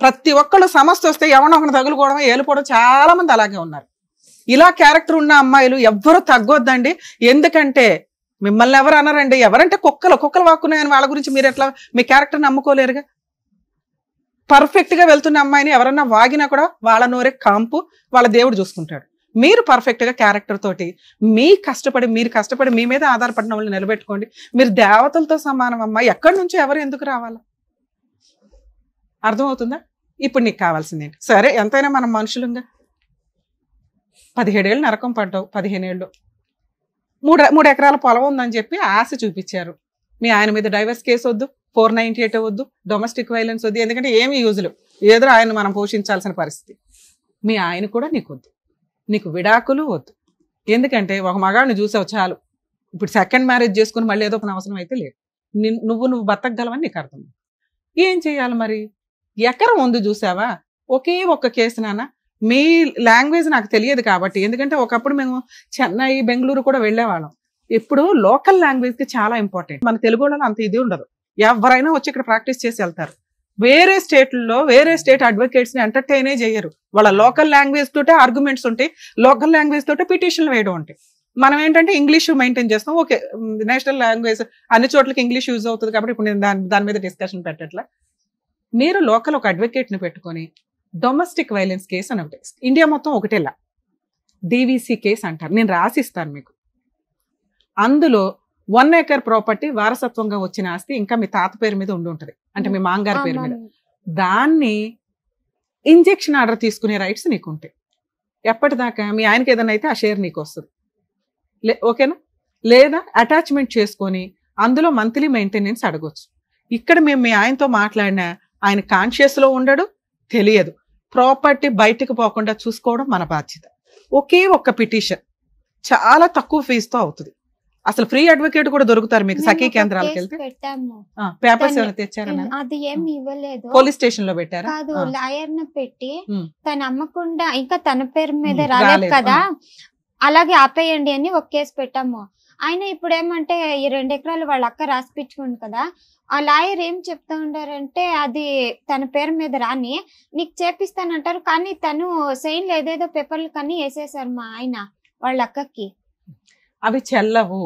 S5: ప్రతి ఒక్కళ్ళు సమస్య వస్తే ఎవరినో ఒకరిని తగులుకోవడం, ఏలుకోవడం, చాలా మంది అలాగే ఉన్నారు. ఇలా క్యారెక్టర్ ఉన్న అమ్మాయిలు ఎవ్వరూ తగ్గొద్దండి. ఎందుకంటే మిమ్మల్ని ఎవరు అన్నారండి, ఎవరంటే కుక్కలు వాక్కున్నాయని వాళ్ళ గురించి మీరు ఎట్లా మీ క్యారెక్టర్ నమ్ముకోలేరుగా. పర్ఫెక్ట్ గా వెళ్తున్న అమ్మాయిని ఎవరన్నా వాగినా కూడా వాళ్ళ నోరే కాంపు, వాళ్ళ దేవుడు చూసుకుంటాడు. మీరు పర్ఫెక్ట్ గా క్యారెక్టర్ తోటి మీరు కష్టపడి మీ మీద ఆధారపడిన వాళ్ళని నిలబెట్టుకోండి. మీరు దేవతలతో సమానం అమ్మా. ఎక్కడి నుంచో ఎవరు ఎందుకు రావాలా? అర్థమవుతుందా? ఇప్పుడు నీకు కావాల్సిందేంటి? సరే ఎంతైనా మనం మనుషులుగా 17 ఏళ్ళు నరకం పడ్డావు, 15 ఏళ్ళు 3 ఎకరాల పొలం ఉందని చెప్పి ఆశ చూపించారు. మీ ఆయన మీద డైవర్స్ కేసు వద్దు, 498 వద్దు, డొమెస్టిక్ వైలెన్స్ వద్దు, ఎందుకంటే ఏమి యూజులు, ఏదో ఆయన మనం పోషించాల్సిన పరిస్థితి. మీ ఆయన కూడా నీకు వద్దు, నీకు విడాకులు వద్దు. ఎందుకంటే ఒక మగాడిని చూసావు చాలు. ఇప్పుడు సెకండ్ మ్యారేజ్ చేసుకుని మళ్ళీ ఏదో ఒక అవసరం అయితే లేదు. నువ్వు బతకగలవని నీకు అర్థం. ఏం చేయాలి మరి? ఎకరం ఉంది చూసావా, ఒకే ఒక్క కేసు నాన్న. మీ లాంగ్వేజ్ నాకు తెలియదు కాబట్టి, ఎందుకంటే ఒకప్పుడు మేము చెన్నై బెంగళూరు కూడా వెళ్ళేవాళ్ళం. ఇప్పుడు లోకల్ లాంగ్వేజ్ కి చాలా ఇంపార్టెంట్. మన తెలుగు వాళ్ళలో అంత ఇది ఉండదు. ఎవరైనా వచ్చి ఇక్కడ ప్రాక్టీస్ చేసి వెళ్తారు. వేరే స్టేట్లలో వేరే స్టేట్ అడ్వకేట్స్ ని ఎంటర్టైనే చేయరు. వాళ్ళ లోకల్ లాంగ్వేజ్ తోటే ఆర్గ్యుమెంట్స్ ఉంటాయి, లోకల్ లాంగ్వేజ్ తోటే పిటిషన్లు వేయడం ఉంటాయి. మనం ఏంటంటే ఇంగ్లీష్ మెయింటైన్ చేస్తాం. ఓకే, నేషనల్ లాంగ్వేజ్ అన్ని చోట్లకి ఇంగ్లీష్ యూజ్ అవుతుంది కాబట్టి ఇప్పుడు నేను దాని మీద డిస్కషన్ పెట్టట్లా. మీరు లోకల్ ఒక అడ్వకేట్ ని పెట్టుకొని డొమెస్టిక్ వైలెన్స్ కేసు అని ఒకటి, ఇండియా మొత్తం ఒకటేలా DVC కేసు అంటారు, నేను రాసిస్తాను మీకు. అందులో 1 acre ప్రాపర్టీ వారసత్వంగా వచ్చిన ఆస్తి ఇంకా మీ తాత పేరు మీద ఉండి ఉంటుంది, అంటే మీ మాంగారి పేరు మీద. దాన్ని ఇంజెక్షన్ ఆర్డర్ తీసుకునే రైట్స్ నీకు ఉంటాయి. ఎప్పటిదాకా మీ ఆయనకి ఏదైనా అయితే ఆ షేర్ నీకు వస్తుంది, ఓకేనా? లేదా అటాచ్మెంట్ చేసుకొని అందులో మంత్లీ మెయింటెనెన్స్ అడగొచ్చు. ఇక్కడ మేము మీ ఆయనతో మాట్లాడినా ఆయన కాన్షియస్ లో ఉండడు, తెలియదు. ప్రాపర్టీ బయటకు పోకుండా చూసుకోవడం మన బాధ్యత. ఒకే ఒక్క పిటిషన్ చాలా తక్కువ ఫీజుతో అవుతుంది. అసలు ఫ్రీ అడ్వకేట్ కూడా దొరుకుతారు మీకు సఖీ కేంద్రాలకు వెళ్తే. పేపర్స్ ఏమైనా తెచ్చారన్నా?
S3: అది ఏమి ఇవ్వలేదు.
S5: పోలీస్ స్టేషన్ లో పెట్టారా?
S3: కాదు, లాయర్ ని పెట్టి తను అమ్మకుండా ఇంకా తన పేరు మీద రాలేదు కదా, అలాగే ఆపేయండి అని ఒక కేసు పెట్టాము. ఆయన ఇప్పుడు ఏమంటే ఈ 2 ఎకరాలు వాళ్ళ అక్క రాసిపించుకుంది కదా, ఆ లాయర్ ఏం చెప్తా ఉండారంటే అది తన పేరు మీద రాని నీకు చేపిస్తానంటారు, కానీ తను సైన్లు ఏదేదో పేపర్లు కానీ వేసేసారు మా ఆయన వాళ్ళ అక్కకి.
S5: అవి చెల్లవు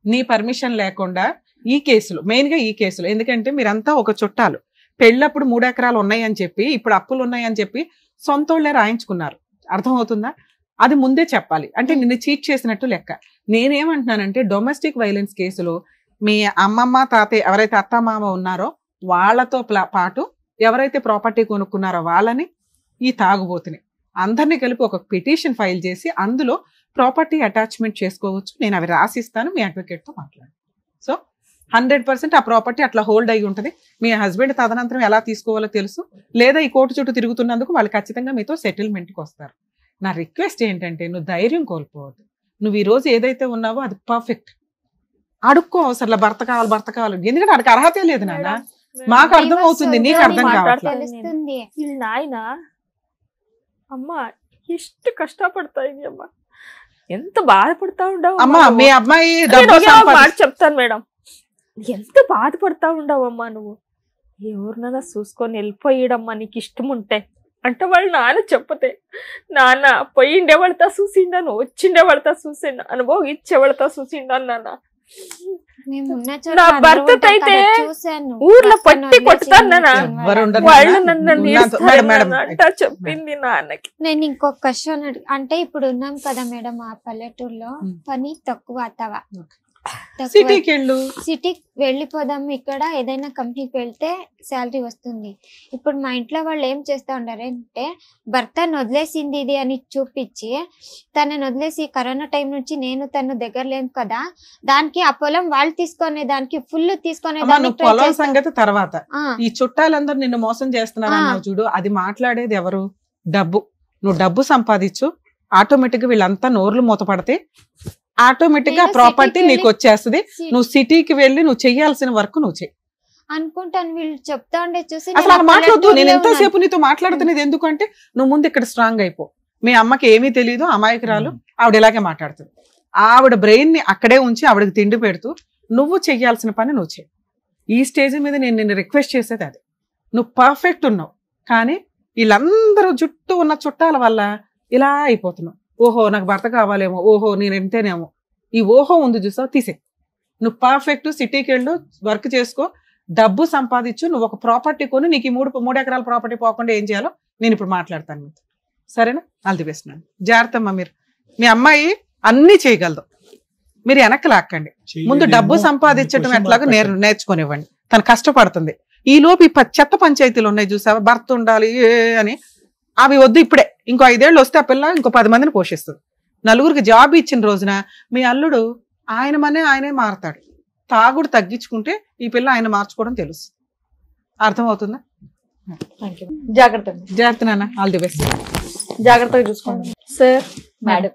S5: నీ పర్మిషన్ లేకుండా. ఈ కేసులో మెయిన్ గా ఈ కేసులో ఎందుకంటే మీరంతా ఒక చుట్టాలు, పెళ్ళప్పుడు 3 ఎకరాలు ఉన్నాయని చెప్పి ఇప్పుడు అప్పులు ఉన్నాయని చెప్పి సొంతోళ్లే రాయించుకున్నారు. అర్థమవుతుందా? అది ముందే చెప్పాలి, అంటే నిన్ను చీట్ చేసినట్టు లెక్క. నేనేమంటున్నానంటే డొమెస్టిక్ వైలెన్స్ కేసులో మీ అమ్మమ్మ తాతయ్య ఎవరైతే అత్తమామ ఉన్నారో వాళ్ళతో పాటు ఎవరైతే ప్రాపర్టీ కొనుక్కున్నారో వాళ్ళని, ఈ తాగుబోతుని అందరినీ కలిపి ఒక పిటిషన్ ఫైల్ చేసి అందులో ప్రాపర్టీ అటాచ్మెంట్ చేసుకోవచ్చు. నేను అవి రాసిస్తాను, మీ అడ్వకేట్ తో మాట్లాడు. సో 100% ఆ ప్రాపర్టీ అట్లా హోల్డ్ అయ్యి ఉంటుంది. మీ హస్బెండ్ తదనంతరం ఎలా తీసుకోవాలో తెలుసు, లేదా ఈ కోర్టు చుట్టూ తిరుగుతున్నందుకు వాళ్ళు ఖచ్చితంగా మీతో సెటిల్మెంట్కి వస్తారు. నా రిక్వెస్ట్ ఏంటంటే నువ్వు ధైర్యం కోల్పోవద్దు. నువ్వు ఈ రోజు ఏదైతే ఉన్నావో అది పర్ఫెక్ట్. అడుక్కో అవసరం భర్త కావాలి, ఎందుకంటే వాడికి అర్హతే లేదు నాన్న. మాకు అర్థం అవుతుంది, నీకు అర్థం కావట్లేదు.
S1: నాయన అమ్మ ಎಷ್ಟು కష్టపడతాయి అమ్మ, ఎంత బాధపడతా ఉండవు
S5: అమ్మా. మీ అమ్మాయి
S1: మాట చెప్తాను మేడం, ఎంత బాధపడతా ఉండవమ్మా నువ్వు. ఎవరినైనా చూసుకొని వెళ్ళిపోయడమ్మా నీకు ఇష్టం ఉంటే అంటే వాళ్ళు నాన్న చెప్పతే, నాన్న పోయిండే వాళ్ళతో చూసిండాను, వచ్చిండే వాళ్ళతో చూసిండా, అనుభవించే వాళ్ళతో చూసిండాను నాన్న. నా భర్త అయితే ఊర్లో పట్టి కొట్టుతాను వాళ్ళు నన్ను అంట చెప్పింది నాన్నకి.
S3: నేను ఇంకొక క్వశ్చన్ అంటే ఇప్పుడు ఉన్నాం కదా మేడం ఆ పల్లెటూరులో పని తక్కువ అత్తవా, సిటీకి వెళ్ళిపోదాం, ఇక్కడ ఏదైనా కంపెనీకి వెళ్తే శాలరీ వస్తుంది. ఇప్పుడు మా ఇంట్లో వాళ్ళు ఏం చేస్తా ఉండారంటే భర్తను వదిలేసింది ఇది అని చూపించి తనని వదిలేసి కరోనా టైం నుంచి నేను తను దగ్గర లేను కదా, దానికి ఆ పొలం వాళ్ళు తీసుకునే దానికి ఫుల్ తీసుకునే
S5: పొలం సంగతి తర్వాత. ఈ చుట్టాలందరూ నిన్ను మోసం చేస్తున్నారు చూడు, అది మాట్లాడేది ఎవరు? డబ్బు. నువ్వు డబ్బు సంపాదించు, ఆటోమేటిక్ గా వీళ్ళంతా నోర్లు మూతపడితే ఆటోమేటిక్ గా ప్రాపర్టీ నీకు వచ్చేస్తుంది. నువ్వు సిటీకి వెళ్ళి నువ్వు చెయ్యాల్సిన వర్క్ నువ్వు చెయ్యి
S3: అనుకుంటాను. వీళ్ళు చెప్తా ఉండే చూసి
S5: అసలు అలా మాట్లాడుతూ నేను ఎంతసేపు నీతో మాట్లాడుతున్నది ఎందుకంటే నువ్వు ముందు ఇక్కడ స్ట్రాంగ్ అయిపో. మీ అమ్మకి ఏమీ తెలియదు, అమాయకురాలు, ఆవిడ ఇలాగే మాట్లాడుతుంది. ఆవిడ బ్రెయిన్ ని అక్కడే ఉంచి ఆవిడకి తిండి పెడుతూ నువ్వు చెయ్యాల్సిన పని నువ్వు చెయ్యి. ఈ స్టేజ్ మీద నేను నిన్ను రిక్వెస్ట్ చేసేది అది. నువ్వు పర్ఫెక్ట్ ఉన్నావు, కానీ వీళ్ళందరూ చుట్టూ ఉన్న చుట్టాల వల్ల ఇలా అయిపోతున్నావు. ఓహో నాకు భర్త కావాలేమో, ఓహో నేను ఎంతేనేమో, ఈ ఓహో ఉంది చూసావు తీసే. నువ్వు పర్ఫెక్ట్ సిటీకి వెళ్ళు, వర్క్ చేసుకో, డబ్బు సంపాదించు, నువ్వు ఒక ప్రాపర్టీ కొని నీకు ఈ 3 ఎకరాల ప్రాపర్టీ పోకుండా ఏం చేయాలో నేను ఇప్పుడు మాట్లాడతాను మీతో, సరేనా? ఆల్ ది బెస్ట్ నాన్న. జాగ్రత్త అమ్మా. మీరు మీ అమ్మాయి అన్ని చేయగలదు, మీరు వెనక్కి లాక్కండి. ముందు డబ్బు సంపాదించడం ఎట్లాగో నేర్చుకునివ్వండి. తను కష్టపడుతుంది. ఈ లోపు ఈ చెత్త పంచాయతీలు ఉన్నాయి చూసావా, భర్త ఉండాలి అని, అవి వద్దు. ఇప్పుడే ఇంకో 5 ఏళ్ళు వస్తే ఆ పిల్ల ఇంకో 10 మందిని పోషిస్తుంది. నలుగురికి జాబ్ ఇచ్చిన రోజున మీ అల్లుడు ఆయనే మారతాడు. తాగుడు తగ్గించుకుంటే ఈ పిల్ల ఆయన మార్చుకోవడం తెలుసు. అర్థమవుతుందా? జాగ్రత్త నాన్న. All the best.
S2: జాగ్రత్తగా చూసుకోండి సార్. మేడం,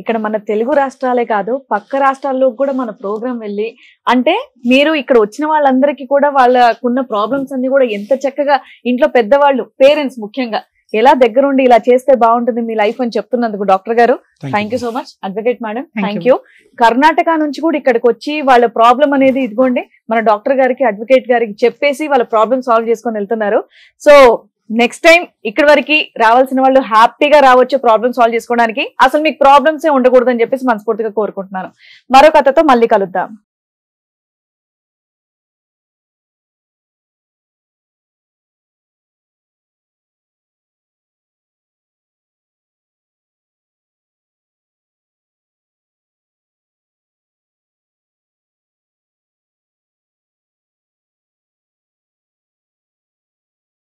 S2: ఇక్కడ మన తెలుగు రాష్ట్రాలే కాదు పక్క రాష్ట్రాల్లో కూడా మన ప్రోగ్రాం వెళ్ళి, అంటే మీరు ఇక్కడ వచ్చిన వాళ్ళందరికీ కూడా వాళ్ళకున్న ప్రాబ్లమ్స్ అన్ని కూడా ఎంత చక్కగా ఇంట్లో పెద్దవాళ్ళు, పేరెంట్స్ ముఖ్యంగా ఎలా దగ్గరుండి ఇలా చేస్తే బాగుంటుంది మీ లైఫ్ అని చెప్తున్నందుకు డాక్టర్ గారు thank you so much. Advocate madam thank you. Karnataka నుంచి కూడా ఇక్కడికి వచ్చి వాళ్ళ ప్రాబ్లం అనేది ఇదిగోండి మన డాక్టర్ గారికి, అడ్వకేట్ గారికి చెప్పేసి వాళ్ళ ప్రాబ్లమ్ సాల్వ్ చేసుకొని వెళ్తున్నారు. సో నెక్స్ట్ టైం ఇక్కడ వరకు రావాల్సిన వాళ్ళు హ్యాపీగా రావచ్చు ప్రాబ్లమ్ సాల్వ్ చేసుకోవడానికి. అసలు మీకు ప్రాబ్లమ్స్ ఉండకూడదని చెప్పేసి మనస్ఫూర్తిగా కోరుకుంటున్నాను. మరో కథతో మళ్ళీ కలుద్దాం.